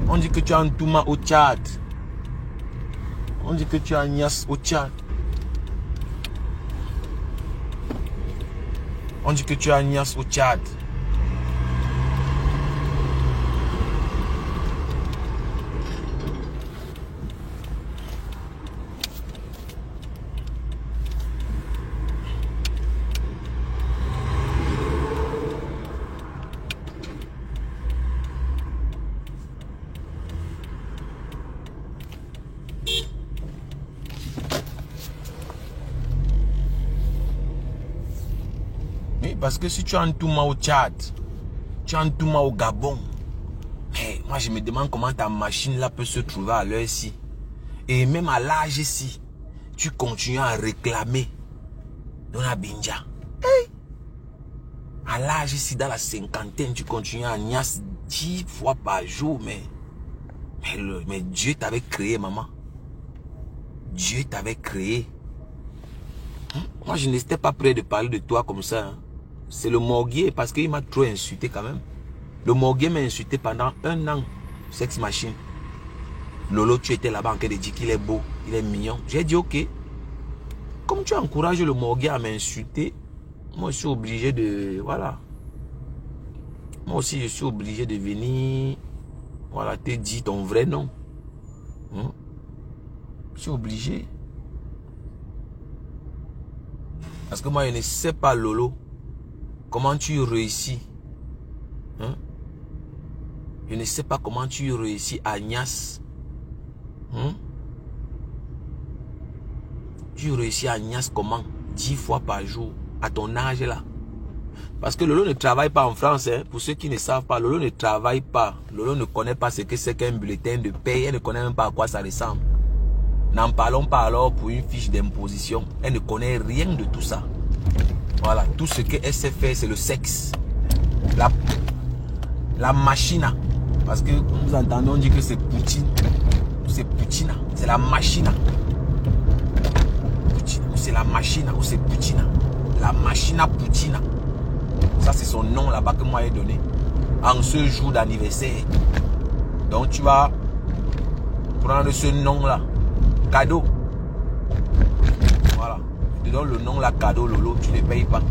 on dit que tu as un touma au Tchad, on dit que tu as un Nias au Tchad. On dit que tu as Nias au Tchad. Parce que si tu as un touma au Tchad, tu as un touma au Gabon, hey, moi je me demande comment ta machine là peut se trouver à l'heure ici. Et même à l'âge ici, tu continues à réclamer Douna Benja. Hey. À l'âge ici, dans la cinquantaine, tu continues à niasse 10 fois par jour. Mais Dieu t'avait créé, maman. Dieu t'avait créé. Moi je n'étais pas prêt de parler de toi comme ça. C'est le morguier parce qu'il m'a trop insulté quand même. Le morguier m'a insulté pendant 1 an. Sex Machine. Lolo, tu étais là-bas en train de dire qu'il est beau, il est mignon. J'ai dit ok. Comme tu encourages le morguier à m'insulter, moi je suis obligé de... Voilà. Moi aussi je suis obligé de venir... Voilà, te dire ton vrai nom. Je suis obligé. Parce que moi je ne sais pas Lolo. Comment tu réussis? Je ne sais pas comment tu réussis à Nias Tu réussis à niasse comment? 10 fois par jour, à ton âge là. Parce que Lolo ne travaille pas en France. Hein. Pour ceux qui ne savent pas, Lolo ne travaille pas. Lolo ne connaît pas ce que c'est qu'un bulletin de paie. Elle ne connaît même pas à quoi ça ressemble. N'en parlons pas alors pour une fiche d'imposition. Elle ne connaît rien de tout ça. Voilà, tout ce qu'elle sait faire, c'est le sexe. La machina. Parce que nous entendons dire que c'est Poutine. C'est Poutina. C'est la machina. C'est la machina ou c'est Poutina. La machina Poutina. Ça c'est son nom là-bas que moi j'ai donné. En ce jour d'anniversaire. Donc tu vas prendre ce nom là. Cadeau. Voilà. Je te donne le nom là, cadeau Lolo. Tu ne payes pas.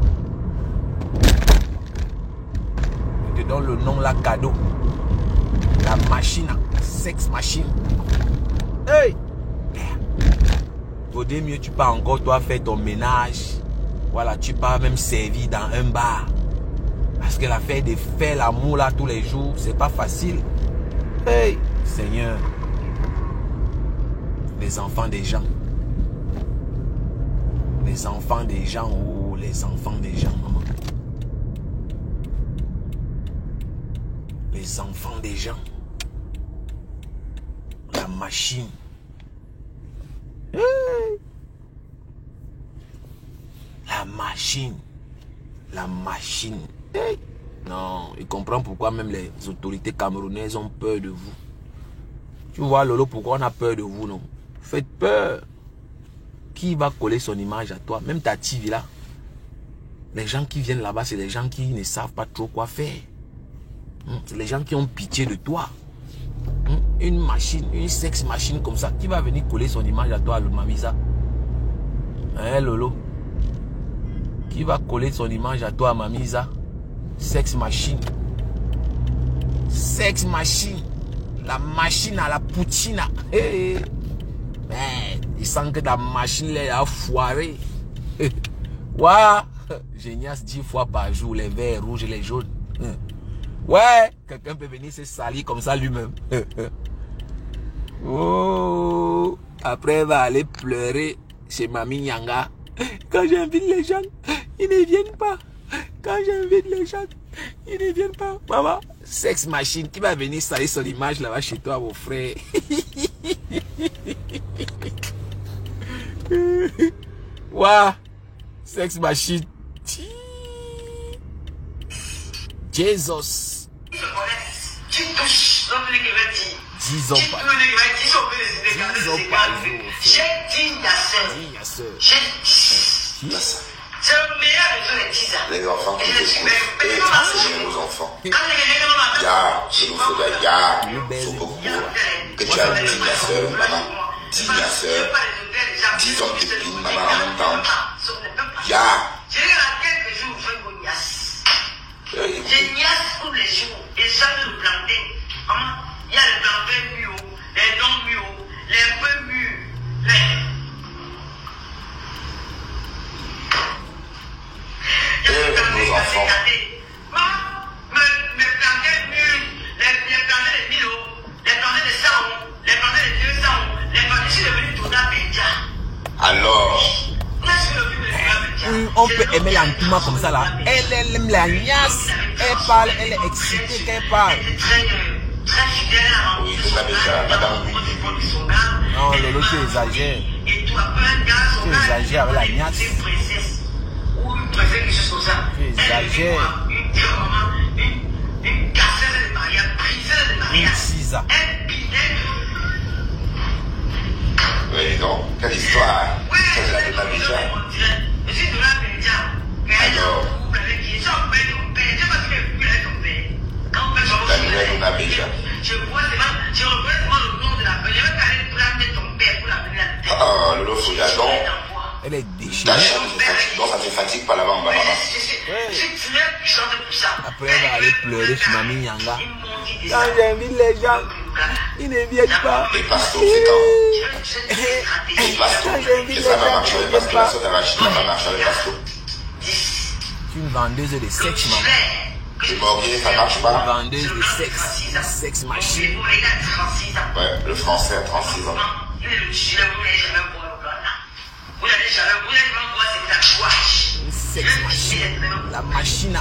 Je te donne le nom là, cadeau. La machine. Sex machine. Hey! Vaudrait mieux tu pars encore toi faire ton ménage. Voilà, tu pars même servir dans un bar. Parce que l'affaire de faire l'amour là tous les jours, c'est pas facile. Hey, Seigneur. Les enfants des gens. Les enfants des gens, oh, les enfants des gens, maman. Les enfants des gens. La machine. Hey. La machine. La machine. Hey. Non, il comprend pourquoi même les autorités camerounaises ont peur de vous. Tu vois, Lolo, pourquoi on a peur de vous, non? Faites peur. Qui va coller son image à toi? Même ta TV là. Les gens qui viennent là-bas, c'est les gens qui ne savent pas trop quoi faire. C'est les gens qui ont pitié de toi. Une machine, une sex machine comme ça, qui va venir coller son image à toi, le Mamisa? Hein, Lolo? Qui va coller son image à toi, Mamisa? Sex machine. Sex machine. La machine à la Poutine. Hey. Mais il sent que la machine là a foiré. Ouais. Génial 10 fois par jour, les verts rouges et les jaunes. Ouais, quelqu'un peut venir se salir comme ça lui-même. Oh, après il va aller pleurer chez Mamie Nyanga. Quand j'invite les gens, ils ne viennent pas. Quand j'invite les gens, ils ne viennent pas. Maman, sex machine, qui va venir salir son image là-bas chez toi, mon frère? Waouh, sex machine. Jesus. 10 ans par jour. C'est le meilleur de tous les 10 ans. Les enfants qui nous écoutent, enseignez nos enfants. Ya, chez nous, faut ya, Soboko, que tu as dit ma soeur, maman, dis ma soeur, 10 ans de pine, maman, en même temps. Ya. Je regarde quelques jours, je fais mon niasse. Je niasse tous les jours. Et ça, le plantain. Il y a le plantain mûr, les non mûrs, les peu mûrs, nos enfants. Les plantains mûrs, les plantains de 1000 euros, les plantains de 100 euros, les plantains de 200 euros, les plantains, je suis devenu tout à Bédia. Alors. On peut aimer l'entourement comme ça là. Elle aime la niasse. Elle parle, elle est excitée qu'elle parle. Oui, c'est ça déjà, madame. Non, Lolo, tu exagères. Tu exagères avec la niasse. Tu exagères. Une cisa. Oui, non, quelle histoire. Ça, je l'avais pas déjà. Alors, la nouvelle, on a déjà. Je reconnais seulement le nom de la femme. Je vais aller prendre ton père pour la venir. Ah, Lolo Fouja, donc. Elle est déchirée. Donc ça te fatigue pas là-bas, maman. Après, elle va aller pleurer chez Mamie Nyanga. Quand j'invite les gens, ils ne viennent pas. Les pastos, c'est quand. Les pastos. Et ça va marcher avec pastos. La soeur de Rachid va marcher avec pastos. Tu es une vendeuse de sexe, maman. Le Morguet, ça marche pas. Vendeuse de sexe. Sexe machine. Ouais, le français à 36 ans. Une sexe machine. La machine.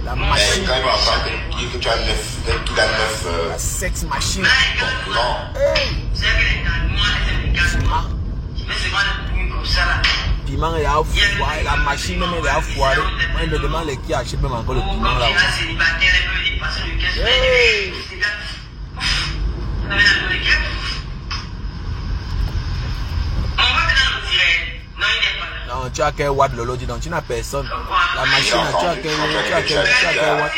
La Mais machine. quand il va entendre dire que tu as 9, qu'il a 9 La sexe machine. concurrents, Piment est à foirer. La machine même est à foirer. Moi, il me demande qui achète même encore le piment là. Hey. Non, tu as quel watt Lolo, dis donc, tu n'as personne. La machine, tu as quel watt.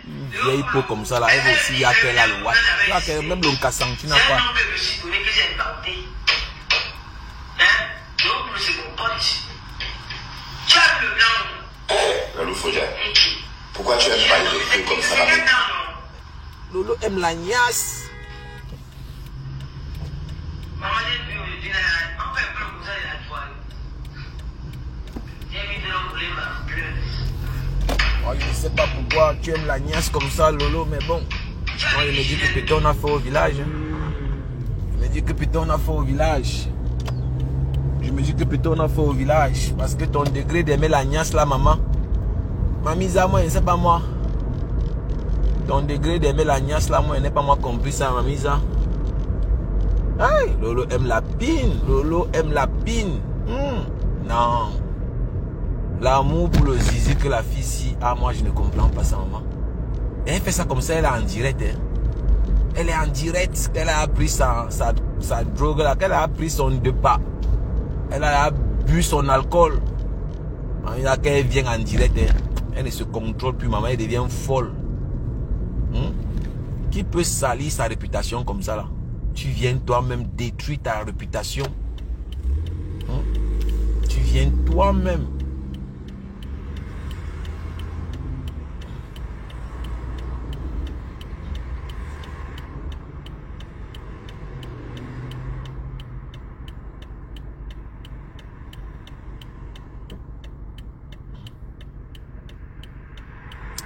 Une vieille peau comme ça là, elle aussi, il y a quel là le watt. Tu as quel, même le cassant, tu n'as pas. la Loufoja. Pourquoi tu aimes pas les trucs comme ça là? Lolo aime la niasse. Moi, je ne sais pas pourquoi tu aimes la niasse comme ça, Lolo, mais bon. Moi, je me dis que putain, on a fait au village. Je me dis que putain, on a fait au village. Je me dis que putain, on a fait au village. Parce que ton degré d'aimer la niasse, là, maman. Mamisa, moi, je ne sais pas moi. Ton degré d'aimer la niasse, là, moi, je n'ai pas moi compris ça, Mamisa. Hey, Lolo aime la pine. Lolo aime la pine. Non. L'amour pour le zizi que la fille si. Ah, moi je ne comprends pas ça, maman. Et elle fait ça comme ça, elle est en direct. Hein. Elle est en direct. Elle a pris sa drogue là. Elle a pris son depas. Elle a bu son alcool. Elle vient en direct. Hein. Elle ne se contrôle plus, maman. Elle devient folle. Qui peut salir sa réputation comme ça là? Tu viens toi-même détruire ta réputation. Tu viens toi-même.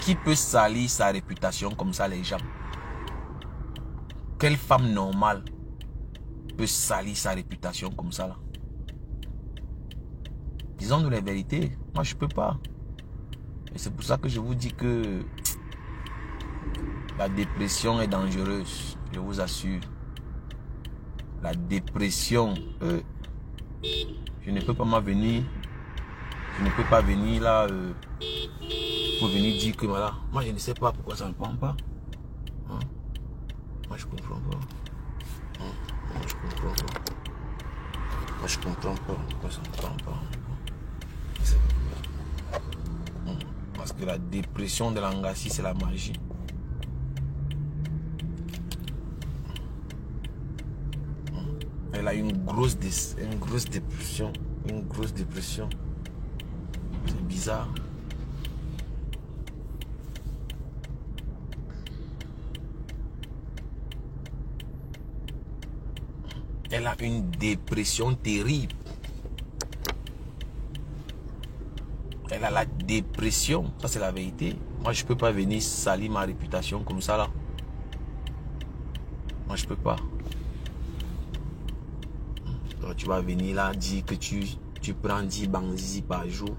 Qui peut salir sa réputation comme ça, les gens? Quelle femme normale peut salir sa réputation comme ça là? Disons-nous la vérité. Moi, je peux pas. Et c'est pour ça que je vous dis que la dépression est dangereuse. Je vous assure. La dépression. Je ne peux pas venir. Je ne peux pas venir là. Pour venir dire que voilà. Moi, je ne sais pas pourquoi ça ne prend pas. Moi, je comprends pas. Moi, je comprends pas. Moi, je comprends pas pourquoi ça ne prend pas. Parce que la dépression de l'Angassi, c'est la magie. Elle a une grosse dépression. Une grosse dépression. C'est bizarre. Elle a une dépression terrible. Elle a la dépression. Ça, c'est la vérité. Moi, je ne peux pas venir salir ma réputation comme ça, là. Moi, je ne peux pas. Donc, tu vas venir là, dire que tu prends 10 banzizi par jour.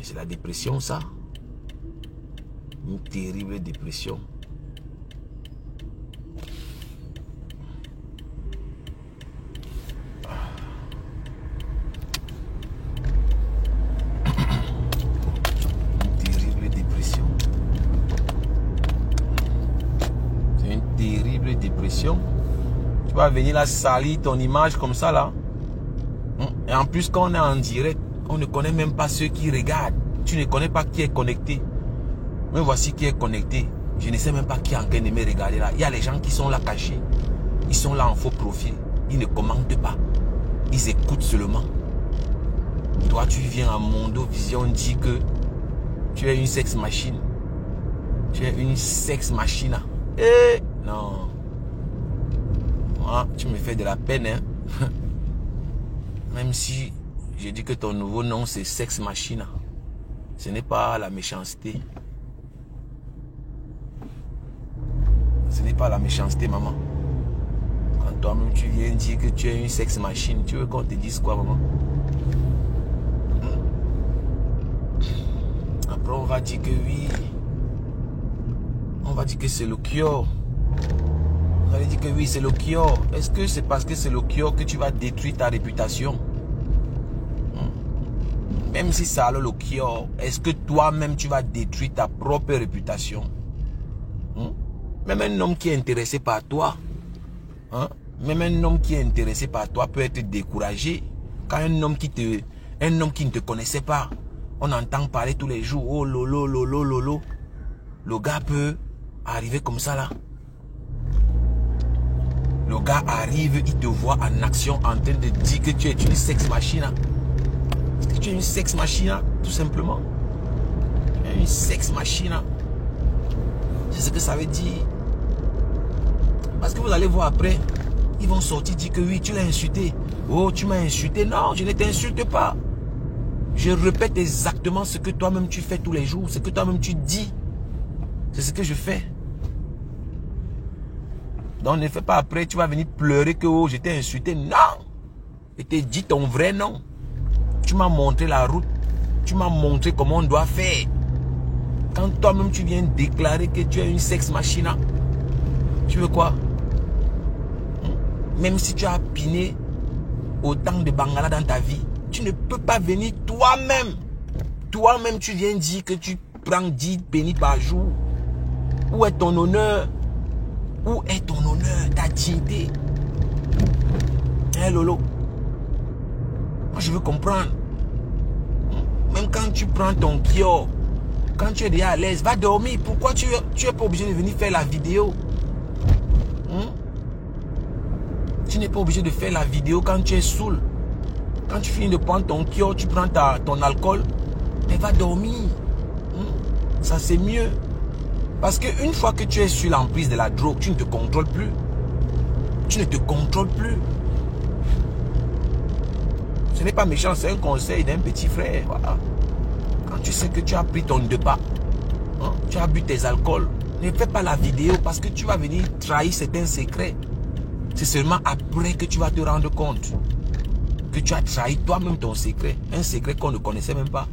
C'est la dépression, ça. Une terrible dépression. Tu vas venir là salir ton image comme ça là. Et en plus quand on est en direct, on ne connaît même pas ceux qui regardent. Tu ne connais pas qui est connecté. Mais voici qui est connecté. Je ne sais même pas qui est en train de me regarder là. Il y a les gens qui sont là cachés. Ils sont là en faux profil. Ils ne commentent pas. Ils écoutent seulement. Toi tu viens à Mondo Vision dire que tu es une sex machine. Tu es une sex machine. Eh non. Moi, tu me fais de la peine, hein. Même si je dis que ton nouveau nom c'est Sex Machine. Ce n'est pas la méchanceté. Ce n'est pas la méchanceté, maman. Quand toi-même tu viens dire que tu es une sex machine, tu veux qu'on te dise quoi, maman? Après, on va dire que oui. On va dire que c'est le cure. On va dire que oui, c'est le cure. Est-ce que c'est parce que c'est le cure que tu vas détruire ta réputation? Même si ça a le cure, est-ce que toi-même tu vas détruire ta propre réputation? Même un homme qui est intéressé par toi, même un homme qui est intéressé par toi peut être découragé. Quand un homme qui ne te connaissait pas, on entend parler tous les jours, oh lolo, lolo, lolo. Le gars peut arriver comme ça là. Le gars arrive, il te voit en action en train de dire que tu es une sex machine. Est-ce que tu es une sex machine, tout simplement? Une sex machine. C'est ce que ça veut dire. Parce que vous allez voir après, ils vont sortir dire que oui, tu l'as insulté. Oh, tu m'as insulté. Non, je ne t'insulte pas. Je répète exactement ce que toi-même tu fais tous les jours. Ce que toi-même tu dis. C'est ce que je fais. Donc ne fais pas après, tu vas venir pleurer que oh, je t'ai insulté. Non. Je t'ai dit ton vrai nom. Tu m'as montré la route. Tu m'as montré comment on doit faire. Quand toi-même tu viens déclarer que tu es une sex machine, tu veux quoi? Même si tu as piné autant de bangala dans ta vie, tu ne peux pas venir toi-même. Toi-même tu viens dire que tu prends 10 pénis par jour. Où est ton honneur? Où est ton honneur, ta dignité? Hein, Lolo? Moi, je veux comprendre. Même quand tu prends ton kio, quand tu es déjà à l'aise, va dormir. Pourquoi tu es pas obligé de venir faire la vidéo? Tu n'es pas obligé de faire la vidéo quand tu es saoul. Quand tu finis de prendre ton kio, tu prends ton alcool, mais va dormir. Ça, c'est mieux. Parce qu'une fois que tu es sur l'emprise de la drogue, tu ne te contrôles plus. Tu ne te contrôles plus. Ce n'est pas méchant, c'est un conseil d'un petit frère. Voilà. Quand tu sais que tu as pris ton repas, tu as bu tes alcools, ne fais pas la vidéo parce que tu vas venir trahir certains secrets. C'est seulement après que tu vas te rendre compte que tu as trahi toi-même ton secret. Un secret qu'on ne connaissait même pas.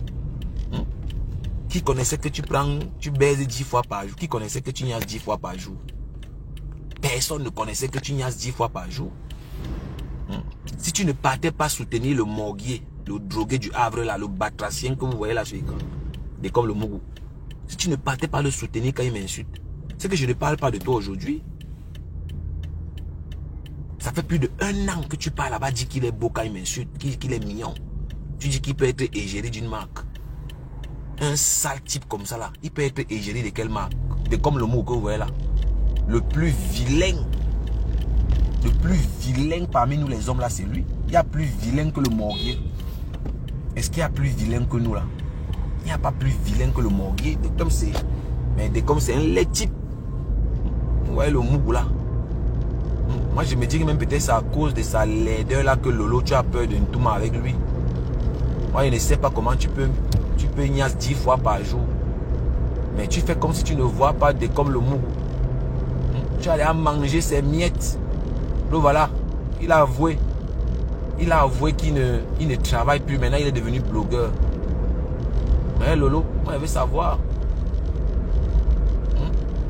Qui connaissait que tu baises 10 fois par jour? Qui connaissait que tu niaises 10 fois par jour? Personne ne connaissait que tu niaises 10 fois par jour. Si tu ne partais pas soutenir le morguier, le drogué du Havre là, le batracien que vous voyez là sur l'écran, des comme le Mougou, si tu ne partais pas le soutenir quand il m'insulte, c'est que je ne parle pas de toi aujourd'hui. Ça fait plus de 1 an que tu parles là-bas, dis qu'il est beau quand il m'insulte, qu'il est mignon. Tu dis qu'il peut être égérie d'une marque. Un sale type comme ça là, il peut être égérie de quelle marque? De comme le mot que vous voyez là. Le plus vilain parmi nous les hommes là, c'est lui. Il y a plus vilain que le morguier. Est-ce qu'il y a plus vilain que nous là? Il n'y a pas plus vilain que le morguier. Mais comme c'est un laid type. Vous voyez le mougou là. Moi je me dis que même peut-être c'est à cause de sa laideur là que Lolo, tu as peur de Ntouma avec lui. Moi je ne sais pas comment tu peux niaiser 10 fois par jour. Mais tu fais comme si tu ne vois pas de comme le mou. Tu allais à manger ses miettes. Donc voilà, il a avoué. Il a avoué qu'il ne travaille plus. Maintenant il est devenu blogueur. Mais Lolo, moi je veux savoir.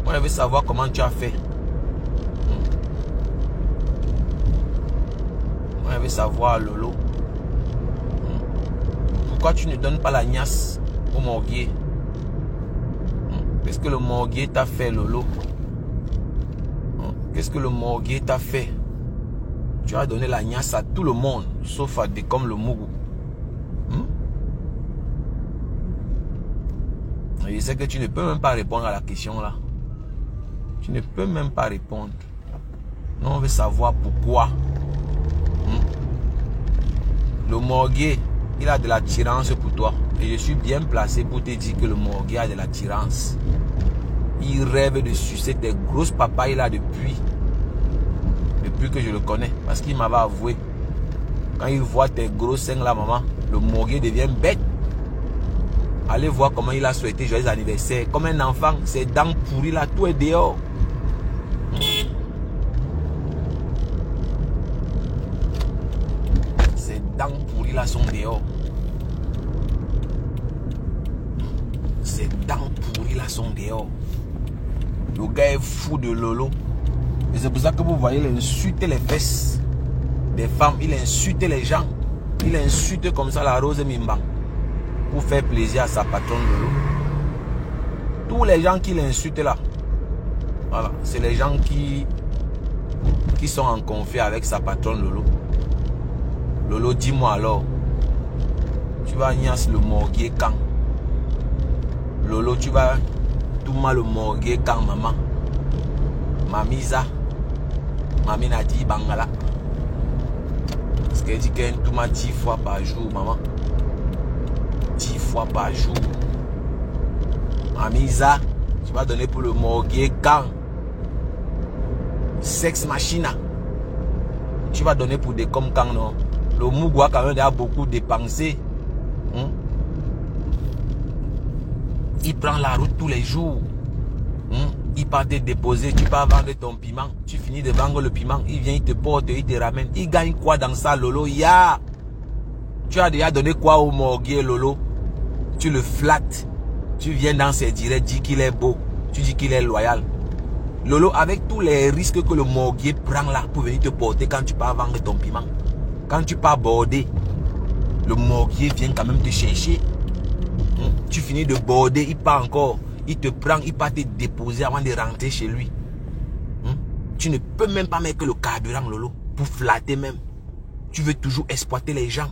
Moi je veux savoir comment tu as fait. Moi je veux savoir Lolo. Pourquoi tu ne donnes pas la niasse au morguier? Qu'est-ce que le morguier t'a fait, Lolo? Qu'est-ce que le morguier t'a fait? Tu as donné la niasse à tout le monde, sauf à des comme le Mougou. Je sais que tu ne peux même pas répondre à la question là. Tu ne peux même pas répondre. Nous, on veut savoir pourquoi. Le morguier, il a de l'attirance pour toi. Et je suis bien placé pour te dire que le morguier a de l'attirance. Il rêve de sucer tes grosses papayes là depuis que je le connais. Parce qu'il m'avait avoué. Quand il voit tes gros seins là, maman, le morguier devient bête. Allez voir comment il a souhaité joyeux anniversaire. Comme un enfant, ses dents pourries là, tout est dehors. Ses dents pourries là sont dehors. Ses dents pourries là sont dehors. Le gars est fou de Lolo. Et c'est pour ça que vous voyez, il insulte les fesses des femmes. Il insulte les gens. Il insulte comme ça la Rose Mimba. Pour faire plaisir à sa patronne Lolo. Tous les gens qui l'insultent là, voilà, c'est les gens qui sont en conflit avec sa patronne Lolo. Lolo, dis-moi alors, tu vas niasse le morguer quand? Lolo, tu vas tout mal le morguer quand, maman? Mamisa, Mami n'a dit Bangala. Parce qu'elle dit qu'elle tout m'a 10 fois par jour, maman. 10 fois par jour. Mamisa, tu vas donner pour le morguer quand? Sex machine. Tu vas donner pour des comme quand, non? Le Mougwa quand même a beaucoup dépensé. Il prend la route tous les jours. Il part te déposer, tu pars vendre ton piment. Tu finis de vendre le piment, il vient, il te porte, il te ramène. Il gagne quoi dans ça, Lolo? Ya! Tu as déjà donné quoi au morguier, Lolo? Tu le flattes. Tu viens dans ses directs, dis qu'il est beau. Tu dis qu'il est loyal. Lolo, avec tous les risques que le morguier prend là pour venir te porter quand tu pars vendre ton piment. Quand tu pars border, le morguier vient quand même te chercher. Tu finis de border, il part encore. Il te prend, il part te déposer avant de rentrer chez lui. Tu ne peux même pas mettre le carburant, Lolo, pour flatter même. Tu veux toujours exploiter les gens.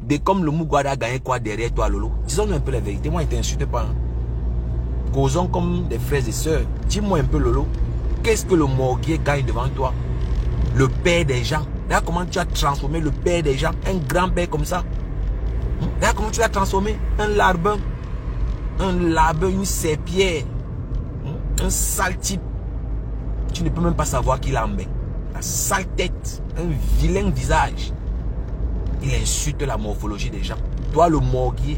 Dès comme le Mougwada a gagné quoi derrière toi, Lolo? Disons-nous un peu la vérité. Moi, il ne t'insulte pas. Causons comme des frères et sœurs. Dis-moi un peu, Lolo. Qu'est-ce que le morguier gagne devant toi? Le père des gens. Là, comment tu as transformé le père des gens? Un grand-père comme ça. Là, comment tu l'as transformé? Un larbin. Un larbin, une serpillère. Un sale type. Tu ne peux même pas savoir qu'il a en bec. La sale tête. Un vilain visage. Il insulte la morphologie des gens. Toi, le morguier,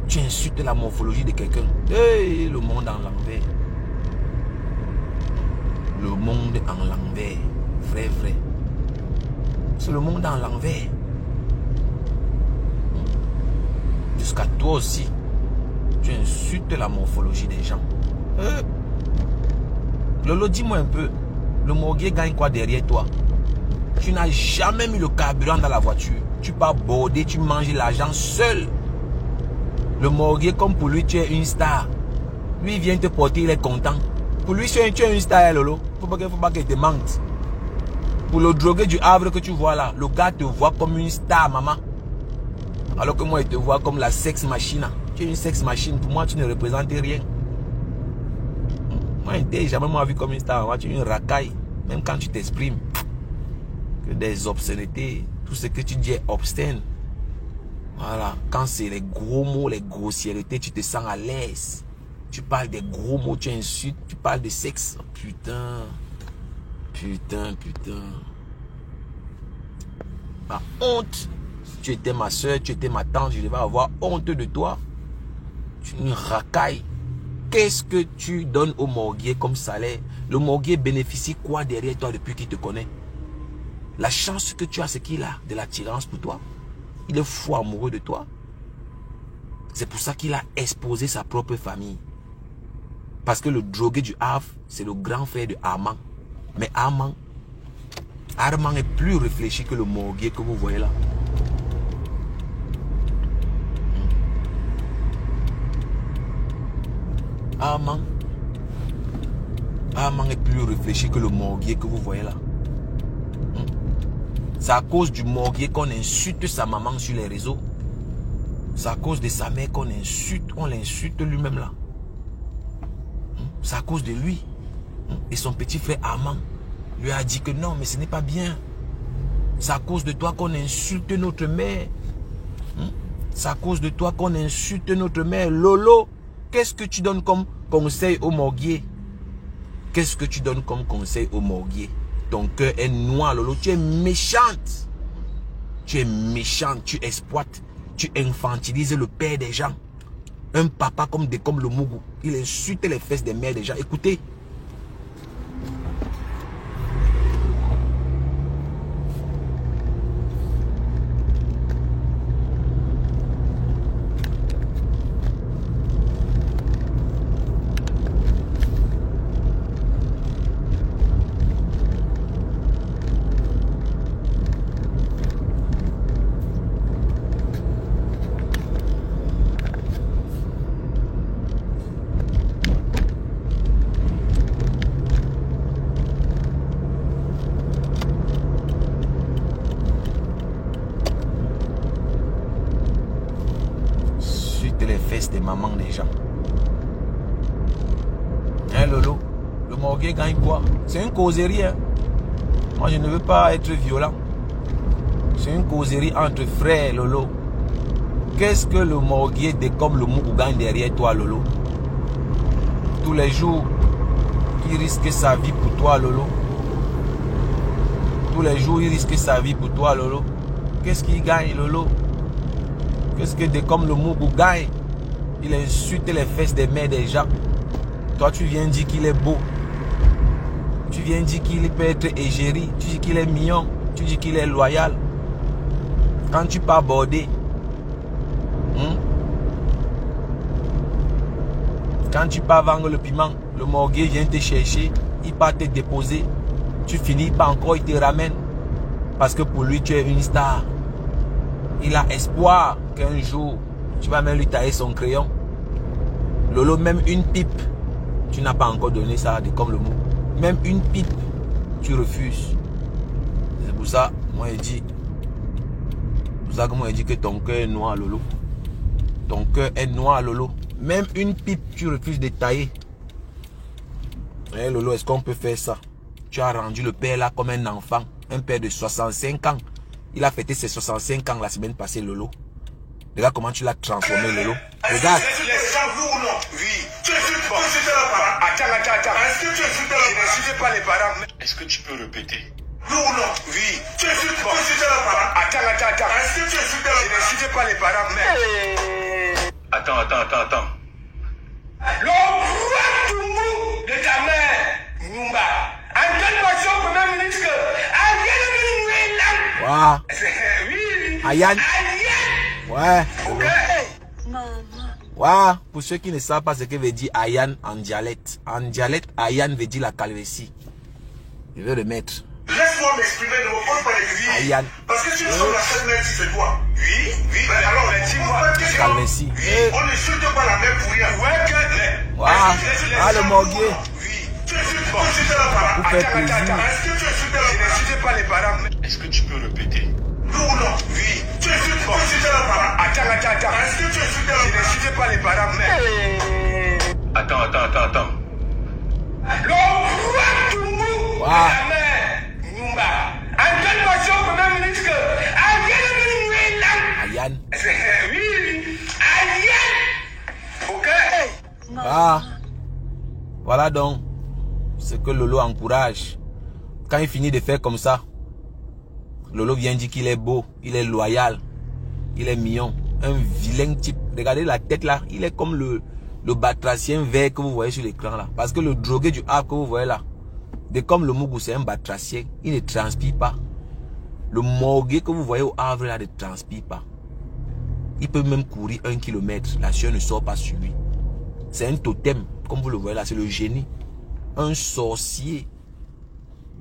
tu insultes la morphologie de quelqu'un. Hey, le monde en l'envers. Le monde en l'envers. Vrai, vrai. C'est le monde en l'envers. Jusqu'à toi aussi, tu insultes la morphologie des gens. Lolo, dis-moi un peu, le morguier gagne quoi derrière toi? Tu n'as jamais mis le carburant dans la voiture. Tu pars border, tu manges l'argent seul. Le morguier, comme pour lui, tu es une star. Lui, il vient te porter, il est content. Pour lui, tu es une star, Lolo. Faut pas qu'il te mente. Pour le drogué du Havre que tu vois là, le gars te voit comme une star, maman. Alors que moi, il te voit comme la sex machine. Tu es une sex machine. Pour moi, tu ne représentes rien. Moi, je n'ai jamais vu comme une star. Moi, tu es une racaille. Même quand tu t'exprimes. Que des obscénités. Tout ce que tu dis est obscène. Voilà. Quand c'est les gros mots, les grossièretés, tu te sens à l'aise. Tu parles des gros mots, tu insultes. Tu parles de sexe. Putain. Putain. Ma honte. Tu étais ma soeur, tu étais ma tante, je devais avoir honte de toi. Tu es une racaille. Qu'est-ce que tu donnes au morguier comme salaire? Le morguier bénéficie quoi derrière toi depuis qu'il te connaît? La chance que tu as, c'est qu'il a de l'attirance pour toi. Il est fou amoureux de toi. C'est pour ça qu'il a exposé sa propre famille. Parce que le drogué du Havre, c'est le grand frère de Armand. Mais Armand est plus réfléchi que le morguier que vous voyez là. Armand est plus réfléchi que le morguier que vous voyez là. C'est à cause du morguier qu'on insulte sa maman sur les réseaux. C'est à cause de sa mère qu'on insulte, on l'insulte lui-même là. C'est à cause de lui. Et son petit frère Armand lui a dit que non, mais ce n'est pas bien. C'est à cause de toi qu'on insulte notre mère. C'est à cause de toi qu'on insulte notre mère. Lolo, qu'est-ce que tu donnes comme conseil au morguier? Qu'est-ce que tu donnes comme conseil au morguier? Ton cœur est noir, Lolo. Tu es méchante. Tu es méchante. Tu exploites Tu infantilises le père des gens. Un papa comme le Mougou. Il insulte les fesses des mères des gens. Écoutez. Les fesses des mamans des gens. Hein Lolo? Le morgué gagne quoi? C'est une causerie. Hein? Moi je ne veux pas être violent. C'est une causerie entre frères Lolo. Qu'est-ce que le morgué comme le Mougou gagne derrière toi Lolo? Tous les jours, il risque sa vie pour toi Lolo. Tous les jours, il risque sa vie pour toi Lolo. Qu'est-ce qu'il gagne Lolo? Qu'est-ce que comme le Mougou gagne? Il insulte les fesses des mères des gens. Toi, tu viens dire qu'il est beau. Tu viens dire qu'il peut être égérie. Tu dis qu'il est mignon. Tu dis qu'il est loyal. Quand tu pars border, quand tu pars vendre le piment, le morgué vient te chercher. Il part te déposer. Tu finis pas encore, il te ramène. Parce que pour lui, tu es une star. Il a espoir qu'un jour, tu vas même lui tailler son crayon. Lolo, même une pipe, tu n'as pas encore donné ça, comme le mot. Même une pipe, tu refuses. C'est pour ça, moi, je dis. C'est pour ça que moi, je dis que ton cœur est noir, Lolo. Ton cœur est noir, Lolo. Même une pipe, tu refuses de tailler. Eh, Lolo, est-ce qu'on peut faire ça? Tu as rendu le père là comme un enfant. Un père de 65 ans. Il a fêté ses 65 ans la semaine passée, Lolo. Regarde comment tu l'as transformé, Lolo. Regarde. Est-ce que tu peux répéter? Oui ou non? Oui. Tu insultes pas. Est-ce que tu insultes pas les parents? Attends. Le roi du mou de ta mère, Numba. En quelle façon, Premier ministre, Ayane. Ouais. Ouais. Pour ceux qui ne savent pas ce que veut dire Ayane en dialecte. En dialecte, Ayane veut dire la calvétie. Je vais le mettre. Laisse-moi m'exprimer, ne me pose pas les vies. Ayane. Parce que tu es sur la scène même si c'est toi. Oui. Mais alors, dis-moi. Calvétie. On ne insulte pas la mère pour rien. Ah, le morgué. Tu insultes pas. Pour faire plaisir. Est-ce que tu insultes pas les parents? Est-ce que tu peux répéter? Oui ou non? Oui. Tu insultes pas. Est-ce que tu insultes pas les parents? Attends. Le roi du mou de la mère, Numba. En quelle façon, Premier ministre, Ayane. Oui. Ayane. Ok. Voilà donc ce que Lolo encourage. Quand il finit de faire comme ça, Lolo vient dire qu'il est beau, il est loyal, il est mignon, un vilain type. Regardez la tête là, il est comme le batracien vert que vous voyez sur l'écran là. Parce que le drogué du Havre que vous voyez là, comme le Mougou, c'est un batracien, il ne transpire pas. Le morgué que vous voyez au Havre là ne transpire pas. Il peut même courir 1 kilomètre, la sueur ne sort pas sur lui. C'est un totem, comme vous le voyez là, c'est le génie. Un sorcier.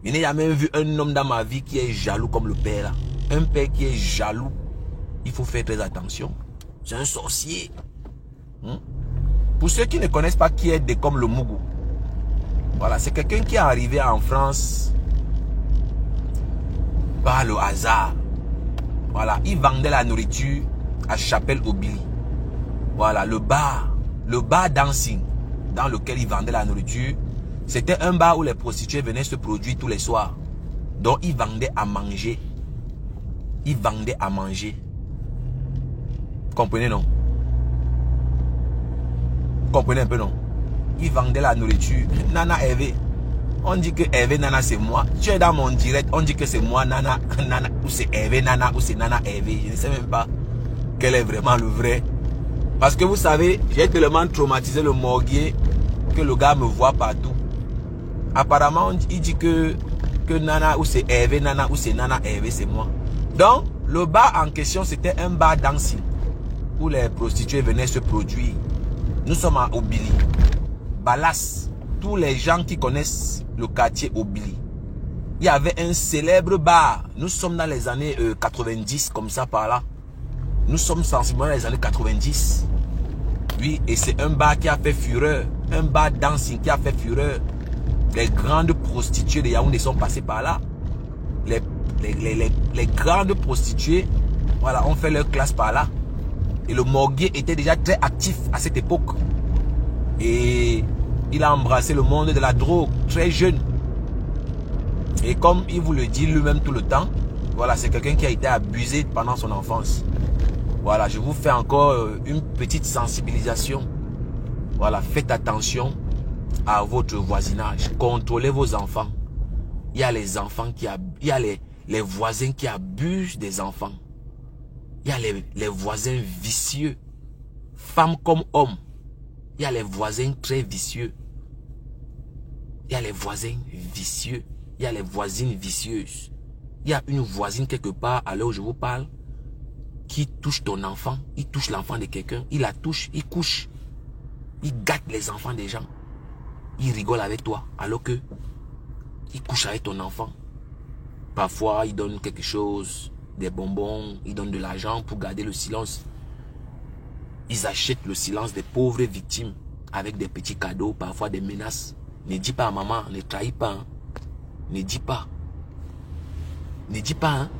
Je n'ai jamais vu un homme dans ma vie qui est jaloux comme le père là. Un père qui est jaloux, il faut faire très attention. C'est un sorcier. Pour ceux qui ne connaissent pas qui est comme le Mougou, voilà, c'est quelqu'un qui est arrivé en France par le hasard. Voilà, il vendait la nourriture à Chapelle-Aubili. Voilà, le bar dancing dans lequel il vendait la nourriture, c'était un bar où les prostituées venaient se produire tous les soirs. Donc il vendait à manger. Il vendait à manger. Comprenez non? Comprenez un peu non? Il vendait la nourriture. Nana Hervé. On dit que Hervé Nana c'est moi. Tu es dans mon direct. On dit que c'est moi Nana. Nana ou c'est Hervé Nana ou c'est Nana Hervé. Je ne sais même pas. quel est vraiment le vrai. Parce que vous savez, j'ai tellement traumatisé le morguier que le gars me voit partout. Apparemment, il dit que Nana ou c'est Hervé, Nana ou c'est Nana Hervé, c'est moi. Donc, le bar en question, c'était un bar dancing où les prostituées venaient se produire. Nous sommes à Obili, Balas, tous les gens qui connaissent le quartier Obili. Il y avait un célèbre bar. Nous sommes dans les années 90, comme ça par là. Nous sommes sensiblement dans les années 90. Oui, et c'est un bar qui a fait fureur. Un bar dancing qui a fait fureur. Les grandes prostituées de Yaoundé sont passées par là. Les grandes prostituées, voilà, ont fait leur classe par là. Et le morguier était déjà très actif à cette époque. Et il a embrassé le monde de la drogue, très jeune. Et comme il vous le dit lui-même tout le temps, voilà, c'est quelqu'un qui a été abusé pendant son enfance. Voilà, je vous fais encore une petite sensibilisation. Voilà, faites attention à votre voisinage. Contrôlez vos enfants. Il y a les enfants qui il y a les voisins qui abusent des enfants. Il y a les voisins vicieux. Femmes comme hommes. Il y a les voisins très vicieux. Il y a les voisins vicieux. Il y a les voisines vicieuses. Il y a une voisine quelque part, à l'heure où je vous parle, qui touche ton enfant. Il touche l'enfant de quelqu'un. Il la touche, il couche. Il gâte les enfants des gens. Il rigole avec toi, alors que il couche avec ton enfant. Parfois, il donne quelque chose, des bonbons, il donne de l'argent pour garder le silence. Ils achètent le silence des pauvres victimes avec des petits cadeaux, parfois des menaces. Ne dis pas à maman, ne trahis pas. Hein. Ne dis pas. Ne dis pas. Hein.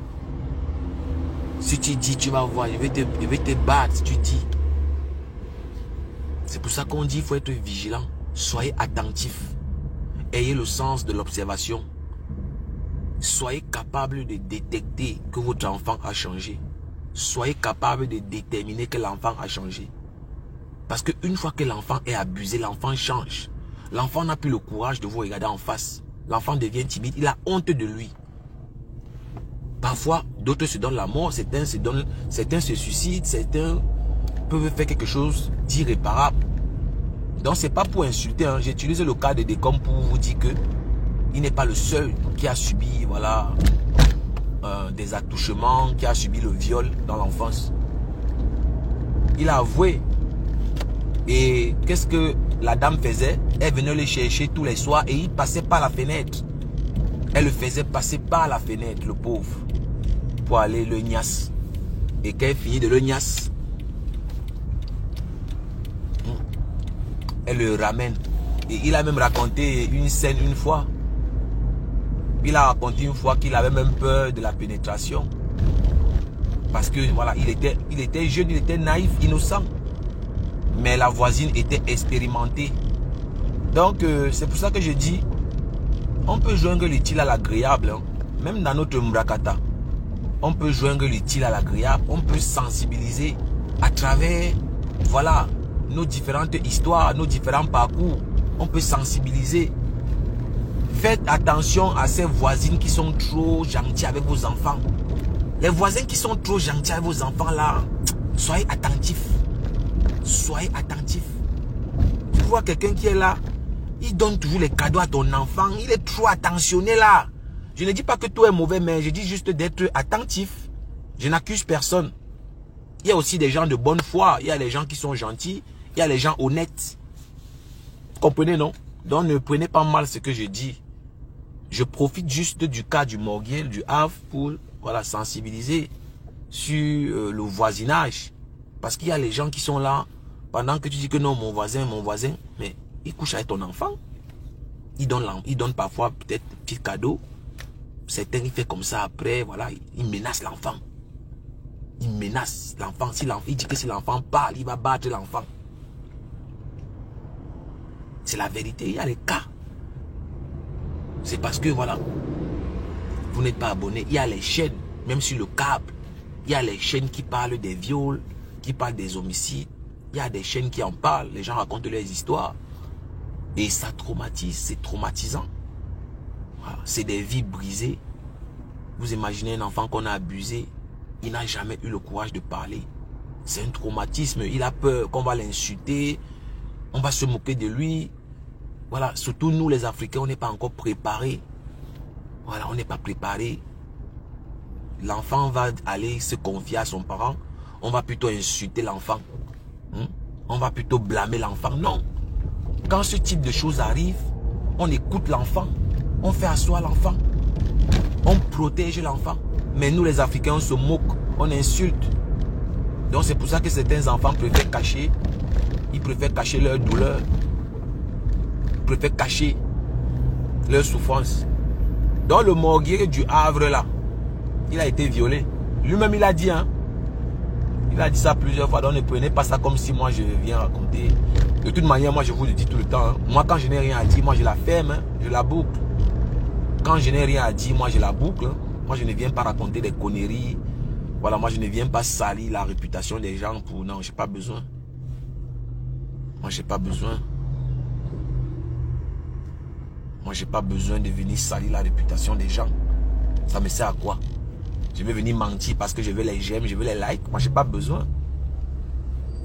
Si tu dis, tu vas voir, je vais te battre si tu dis. C'est pour ça qu'on dit qu'il faut être vigilant. Soyez attentif. Ayez le sens de l'observation. Soyez capable de détecter que votre enfant a changé. Soyez capable de déterminer que l'enfant a changé. Parce qu'une fois que l'enfant est abusé, l'enfant change. L'enfant n'a plus le courage de vous regarder en face. L'enfant devient timide, il a honte de lui. Parfois, d'autres se donnent la mort, certains se suicident, certains peuvent faire quelque chose d'irréparable. Donc, c'est pas pour insulter. Hein. J'utilise le cas de Décom pour vous dire que il n'est pas le seul qui a subi, voilà, des attouchements, qui a subi le viol dans l'enfance. Il a avoué. Et qu'est-ce que la dame faisait? Elle venait le chercher tous les soirs et il passait par la fenêtre. Elle le faisait passer par la fenêtre, le pauvre, pour aller le niasse. Et quand elle finit de le niasse, elle le ramène. Et il a même raconté une scène une fois. Il a raconté une fois qu'il avait même peur de la pénétration. Parce que voilà, il était jeune, il était naïf, innocent. Mais la voisine était expérimentée. Donc c'est pour ça que je dis, on peut joindre l'utile à l'agréable. Hein. Même dans notre Mrakata, on peut joindre l'utile à l'agréable. On peut sensibiliser à travers, voilà, nos différentes histoires, nos différents parcours. On peut sensibiliser. Faites attention à ces voisines qui sont trop gentilles avec vos enfants. Les voisins qui sont trop gentils avec vos enfants là, soyez attentifs. Soyez attentifs. Tu vois quelqu'un qui est là, il donne toujours les cadeaux à ton enfant. Il est trop attentionné là. Je ne dis pas que tout est mauvais, mais je dis juste d'être attentif. Je n'accuse personne. Il y a aussi des gens de bonne foi. Il y a les gens qui sont gentils. Il y a les gens honnêtes. Vous comprenez, non? Donc ne prenez pas mal ce que je dis. Je profite juste du cas du Morguier, du Havre, pour voilà, sensibiliser sur le voisinage. Parce qu'il y a les gens qui sont là, pendant que tu dis que non, mon voisin, mais il couche avec ton enfant. Il donne parfois peut-être un petit cadeau. Certains, il fait comme ça après, voilà, il menace l'enfant. Il menace l'enfant. Il dit que si l'enfant parle, il va battre l'enfant. C'est la vérité, il y a les cas. C'est parce que, voilà, vous n'êtes pas abonné. Il y a les chaînes, même sur le câble. Il y a les chaînes qui parlent des viols, qui parlent des homicides. Il y a des chaînes qui en parlent. Les gens racontent leurs histoires. Et ça traumatise, c'est traumatisant. Voilà. C'est des vies brisées. Vous imaginez un enfant qu'on a abusé. Il n'a jamais eu le courage de parler. C'est un traumatisme. Il a peur qu'on va l'insulter. On va se moquer de lui. Voilà, surtout nous les Africains, on n'est pas encore préparés. Voilà, on n'est pas préparés. L'enfant va aller se confier à son parent. On va plutôt insulter l'enfant. On va plutôt blâmer l'enfant. Non. Quand ce type de choses arrive, on écoute l'enfant. On fait asseoir l'enfant. On protège l'enfant. Mais nous les Africains, on se moque. On insulte. Donc c'est pour ça que certains enfants préfèrent cacher. Ils préfèrent cacher leur douleur. Ils préfèrent cacher leur souffrance. Donc le morguier du Havre là, il a été violé. Lui-même il a dit, hein. Il a dit ça plusieurs fois. Donc ne prenez pas ça comme si moi je viens raconter. De toute manière, moi je vous le dis tout le temps. Hein. Moi quand je n'ai rien à dire, moi je la ferme, hein. Je la boucle. Quand je n'ai rien à dire, moi je la boucle. Hein. Moi je ne viens pas raconter des conneries. Voilà, moi je ne viens pas salir la réputation des gens pour... Non, j'ai pas besoin. Moi j'ai pas besoin. Moi j'ai pas besoin de venir salir la réputation des gens. Ça me sert à quoi? Je vais venir mentir parce que je veux les j'aime, je veux les likes. Moi j'ai pas besoin.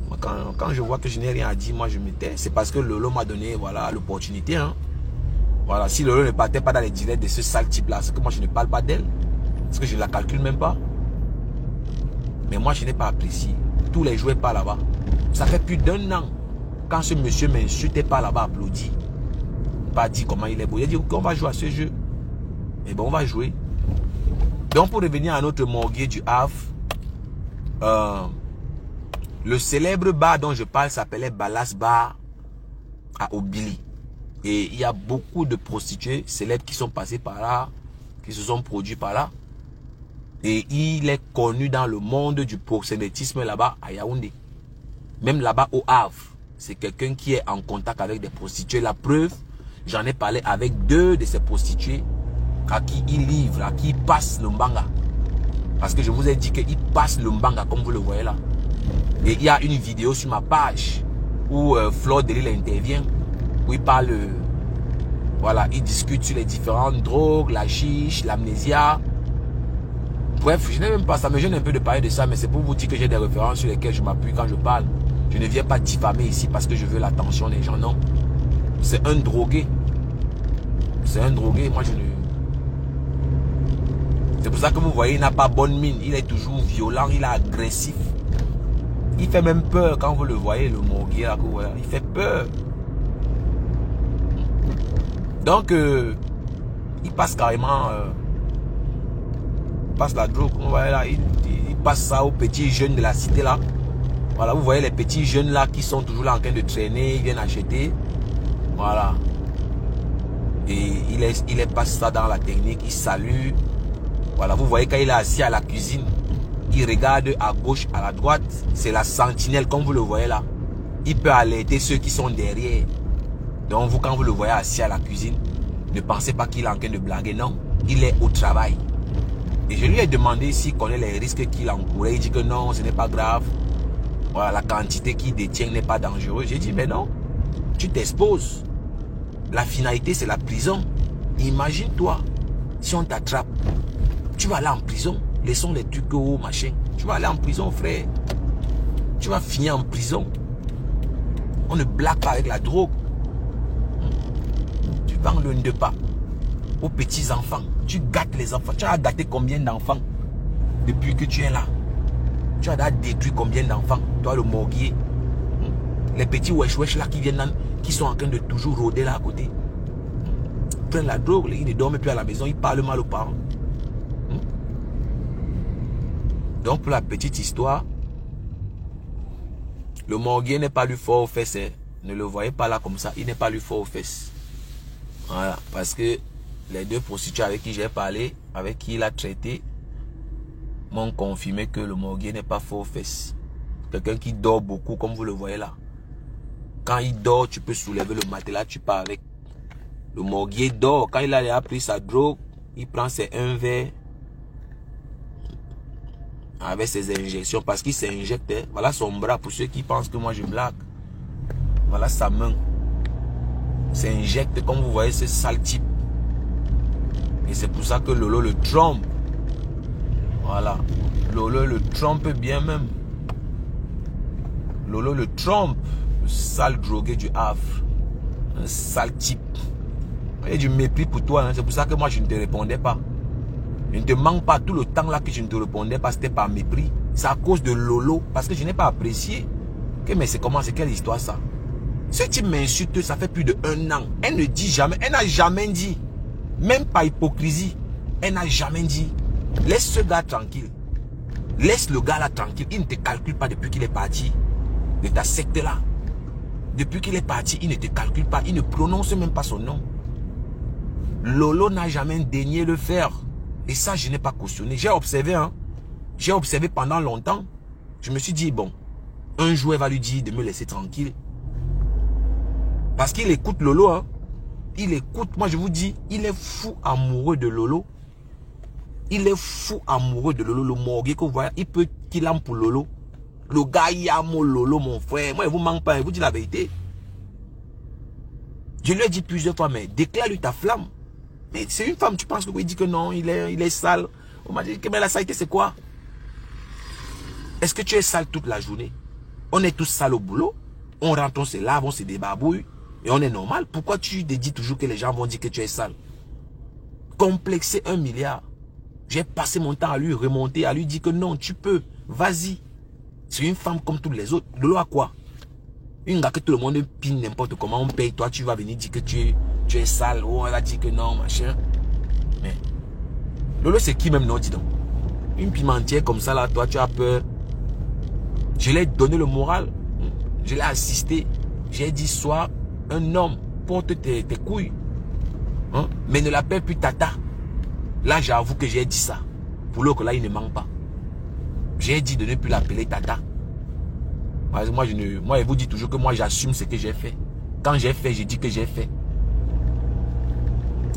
Moi, quand je vois que je n'ai rien à dire, moi je me tais. C'est parce que Lolo m'a donné, voilà, l'opportunité. Hein. Voilà, si Lolo ne partait pas dans les directs de ce sale type là, c'est que moi je ne parle pas d'elle. Parce que je ne la calcule même pas. Mais moi je n'ai pas apprécié. Tous les joueurs pas là-bas. Ça fait plus d'1 an. Quand ce monsieur m'insultait pas là-bas, applaudi. Pas dit comment il est beau. Il a dit qu'on va jouer à ce jeu. Mais bon, on va jouer. Donc pour revenir à notre morguier du Havre, le célèbre bar dont je parle s'appelait Ballas Bar à Obili. Et il y a beaucoup de prostituées célèbres qui sont passées par là, qui se sont produits par là. Et il est connu dans le monde du proxénétisme là-bas à Yaoundé. Même là-bas au Havre, c'est quelqu'un qui est en contact avec des prostituées. La preuve, j'en ai parlé avec 2 de ces prostituées à qui il livre, à qui il passe le mbanga. Parce que je vous ai dit qu'il passe le mbanga comme vous le voyez là. Et il y a une vidéo sur ma page où Flor Delil intervient, où il parle, voilà, il discute sur les différentes drogues, la chiche, l'amnésia. Bref, je n'ai même pas, ça me gêne un peu de parler de ça, mais c'est pour vous dire que j'ai des références sur lesquelles je m'appuie quand je parle. Je ne viens pas diffamer ici parce que je veux l'attention des gens, non. C'est un drogué. C'est un drogué, moi je ne... C'est pour ça que vous voyez, il n'a pas bonne mine. Il est toujours violent, il est agressif. Il fait même peur quand vous le voyez, le morguier là, il fait peur. Donc, il passe carrément... passe la drogue, vous voyez là, il passe ça aux petits jeunes de la cité là. Voilà, vous voyez les petits jeunes là qui sont toujours là en train de traîner, ils viennent acheter. Voilà. Et il passe ça dans la technique, il salue. Voilà, vous voyez quand il est assis à la cuisine, il regarde à gauche, à la droite, c'est la sentinelle comme vous le voyez là. Il peut alerter ceux qui sont derrière. Donc vous, quand vous le voyez assis à la cuisine, ne pensez pas qu'il est en train de blaguer, non. Il est au travail. Et je lui ai demandé s'il connaît les risques qu'il encourait. Il dit que non, ce n'est pas grave. Voilà, la quantité qu'il détient n'est pas dangereuse. J'ai dit, mais non, tu t'exposes. La finalité, c'est la prison. Imagine-toi, si on t'attrape, tu vas aller en prison. Laissons les trucs au machin. Tu vas aller en prison, frère. Tu vas finir en prison. On ne blague pas avec la drogue. Tu vends le ndepa aux petits enfants. Tu gâtes les enfants. Tu as gâté combien d'enfants depuis que tu es là? Tu as détruit combien d'enfants? Toi, le morguier. Les petits wesh-wesh là qui viennent, qui sont en train de toujours rôder là à côté. Ils prennent la drogue, ils ne dorment plus à la maison, ils parlent mal aux parents. Donc pour la petite histoire, le morguier n'est pas lui fort aux fesses. Hein. Ne le voyez pas là comme ça, il n'est pas lui fort aux fesses. Voilà, parce que les 2 prostituées avec qui j'ai parlé, avec qui il a traité, m'ont confirmé que le morguier n'est pas fort aux fesses. Quelqu'un qui dort beaucoup, comme vous le voyez là. Quand il dort, tu peux soulever le matelas, tu pars avec. Le morguier dort. Quand il a pris sa drogue, il prend ses 1 verre avec ses injections, parce qu'il s'injecte. Hein. Voilà son bras, pour ceux qui pensent que moi je blague. Voilà sa main. S'injecte, comme vous voyez, ce sale type. Et c'est pour ça que Lolo le trompe. Voilà. Lolo le trompe bien même. Lolo le trompe. Le sale drogué du Havre. Un sale type. Il y a du mépris pour toi. Hein. C'est pour ça que moi, je ne te répondais pas. Je ne te manque pas tout le temps là que je ne te répondais pas. C'était par mépris. C'est à cause de Lolo. Parce que je n'ai pas apprécié. Okay, mais c'est comment? C'est quelle histoire ça? Ce type m'insulte, ça fait plus de 1 an. Elle ne dit jamais. Elle n'a jamais dit. Même par hypocrisie. Elle n'a jamais dit. Laisse ce gars tranquille. Laisse le gars là tranquille. Il ne te calcule pas depuis qu'il est parti de ta secte là. Depuis qu'il est parti, il ne te calcule pas. Il ne prononce même pas son nom. Lolo n'a jamais daigné le faire. Et ça, je n'ai pas cautionné. J'ai observé, hein. J'ai observé pendant longtemps. Je me suis dit, bon, un jour, elle va lui dire de me laisser tranquille. Parce qu'il écoute Lolo, hein. Il écoute, moi je vous dis, il est fou amoureux de Lolo. Il est fou amoureux de Lolo. Le morgue que vous voyez, il peut qu'il aime pour Lolo. Le gars, il aime Lolo, mon frère. Moi, il vous manque pas, il vous dit la vérité. Je lui ai dit plusieurs fois, mais déclare-lui ta flamme. Mais c'est une femme, tu penses que oui, il dit que non, il est sale. On m'a dit que mais la saleté, c'est quoi? Est-ce que tu es sale toute la journée? On est tous sales au boulot. On rentre, on se lave, on se débarbouille. Et on est normal. Pourquoi tu te dis toujours que les gens vont dire que tu es sale? Complexé 1 milliard. J'ai passé mon temps à lui remonter, à lui dire que non, tu peux. Vas-y. C'est une femme comme toutes les autres. Lolo a quoi? Une gars que tout le monde pine n'importe comment, on paye. Toi, tu vas venir dire que tu es sale. Oh, elle a dit que non, machin. Mais Lolo, c'est qui même, non, dis donc? Une pimentière comme ça, là, toi, tu as peur. Je l'ai donné le moral. Je l'ai assisté. J'ai dit, sois un homme, porte tes couilles. Hein? Mais ne l'appelle plus Tata. Là, j'avoue que j'ai dit ça. Pour l'autre, là, il ne manque pas. J'ai dit de ne plus l'appeler Tata. Moi, je vous dis toujours que moi, j'assume ce que j'ai fait. Quand j'ai fait, je dis que j'ai fait.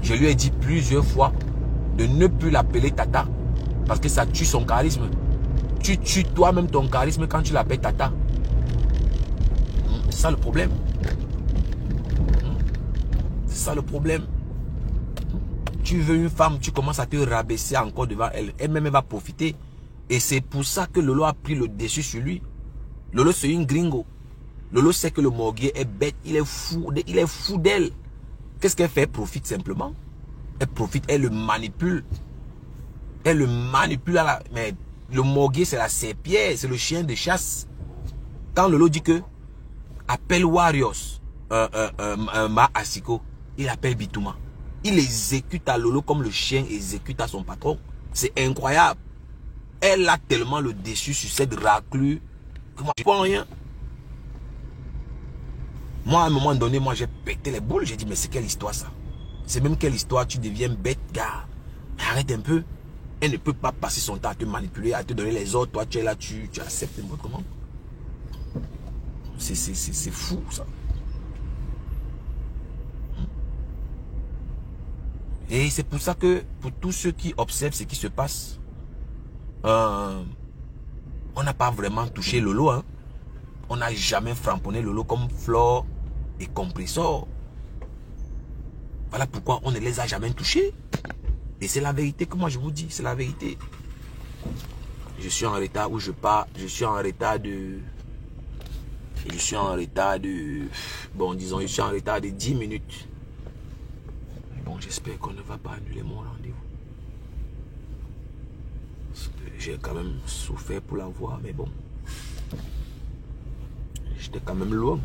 Je lui ai dit plusieurs fois de ne plus l'appeler Tata. Parce que ça tue son charisme. Tu tues toi-même ton charisme quand tu l'appelles Tata. C'est ça le problème. C'est ça le problème. Tu veux une femme, tu commences à te rabaisser encore devant elle. Elle-même va profiter. Et c'est pour ça que Lolo a pris le dessus sur lui. Lolo, c'est une gringo. Lolo sait que le morguier est bête. Il est fou d'elle. Qu'est-ce qu'elle fait? Elle profite simplement. Elle profite, elle le manipule. Elle le manipule. Mais le morguier, c'est la serpillère. C'est le chien de chasse. Quand Lolo dit que appelle Warriors, Ma Asiko, il appelle Bitouma. Il exécute à Lolo comme le chien exécute à son patron. C'est incroyable. Elle a tellement le dessus sur cette raclure que moi, je ne comprends rien. Moi, à un moment donné, moi, j'ai pété les boules. J'ai dit, mais c'est quelle histoire ça? C'est même quelle histoire? Tu deviens bête, gars. Arrête un peu. Elle ne peut pas passer son temps à te manipuler, à te donner les ordres. Toi, tu es là, tu acceptes. Comment? C'est fou, ça. Et c'est pour ça que, pour tous ceux qui observent ce qui se passe, on n'a pas vraiment touché Lolo. Hein. On n'a jamais framponné Lolo comme Flore et Compressor. Voilà pourquoi on ne les a jamais touchés. Et c'est la vérité que moi je vous dis, c'est la vérité. Je suis en retard où je pars, je suis en retard de... Bon, disons, je suis en retard de 10 minutes. Bon, j'espère qu'on ne va pas annuler mon rendez-vous. J'ai quand même souffert pour la voir, mais bon. J'étais quand même loin.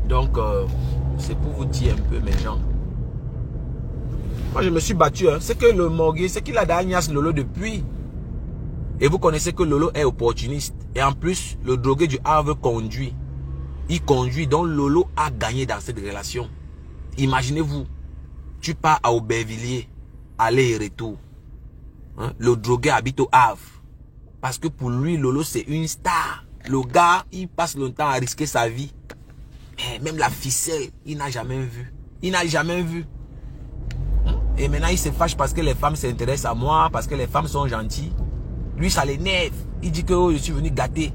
Donc, c'est pour vous dire un peu, mes gens. Moi, je me suis battu. Hein. C'est que le morguier, c'est qu'il a d'Agnès Lolo depuis. Et vous connaissez que Lolo est opportuniste. Et en plus, le drogué du Havre conduit. Il conduit, donc Lolo a gagné dans cette relation. Imaginez-vous, tu pars à Aubervilliers, aller et retour. Hein? Le drogué habite au Havre. Parce que pour lui, Lolo, c'est une star. Le gars, il passe le temps à risquer sa vie. Mais même la ficelle, il n'a jamais vu. Il n'a jamais vu. Et maintenant, il se fâche parce que les femmes s'intéressent à moi, parce que les femmes sont gentilles. Lui, ça l'énerve. Il dit que oh, je suis venu gâter.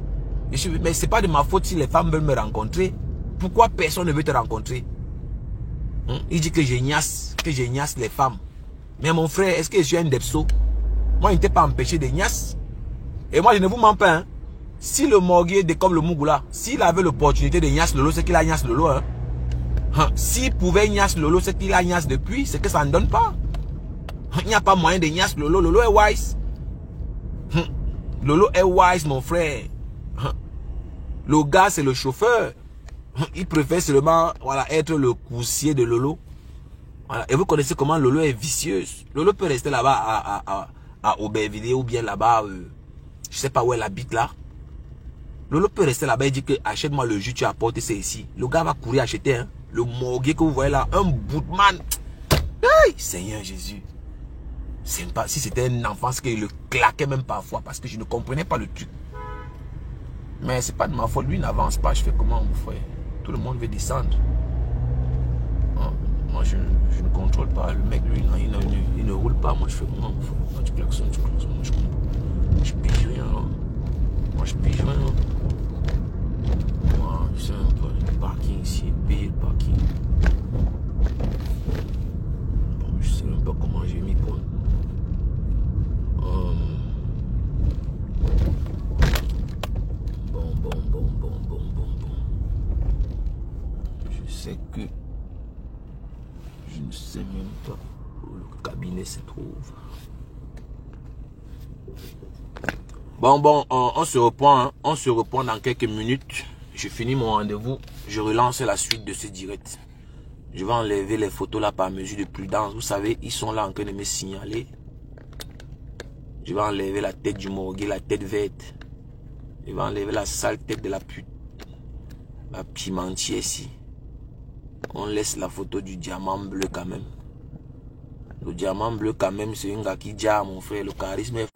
Mais ce n'est pas de ma faute si les femmes veulent me rencontrer. Pourquoi personne ne veut te rencontrer? Il dit que je gnasse les femmes. Mais mon frère, est-ce que je suis un depso? Moi, il ne t'ai pas empêché de gnasse. Et moi, je ne vous mens pas. Hein. Si le morguier comme le Mougoula, s'il avait l'opportunité de Nias Lolo, c'est qu'il a Nias Lolo. Hein. S'il pouvait Nias Lolo, c'est qu'il a Nias depuis. C'est que ça ne donne pas. Il n'y a pas moyen de Nias Lolo. Lolo est wise. Lolo est wise, mon frère. Le gars, c'est le chauffeur. Il préfère seulement voilà, être le coussier de Lolo. Voilà. Et vous connaissez comment Lolo est vicieuse. Lolo peut rester là-bas à Aubervilliers ou bien là-bas, je sais pas où elle habite là. Lolo peut rester là-bas et dire que achète-moi le jus, tu apportes, c'est ici. Le gars va courir acheter hein, le morguier que vous voyez là, un bootman. Hey, Seigneur Jésus. Pas, si c'était un enfant, c'est qu'il le claquait même parfois parce que je ne comprenais pas le truc. Mais c'est pas de ma faute, lui n'avance pas, je fais comment mon frère? Tout le monde veut descendre. Moi je ne contrôle pas, le mec lui il ne roule pas, moi je fais comment mon frère? Moi tu klaxonnes, moi je pige rien. Moi je pige rien. Moi je sais un peu le parking ici, payer le parking. Bon, je sais même pas comment j'ai mis pour. Je sais que je ne sais même pas où le cabinet se trouve. Bon, on se reprend, hein. On se reprend dans quelques minutes. Je finis mon rendez-vous. Je relance la suite de ce direct. Je vais enlever les photos là par mesure de prudence. Vous savez, ils sont là en train de me signaler. Je vais enlever la tête du morguier, la tête verte. Je vais enlever la sale tête de la pute. La pimentière ici. On laisse la photo du diamant bleu quand même. Le diamant bleu quand même, c'est un gars qui dit mon frère, le charisme est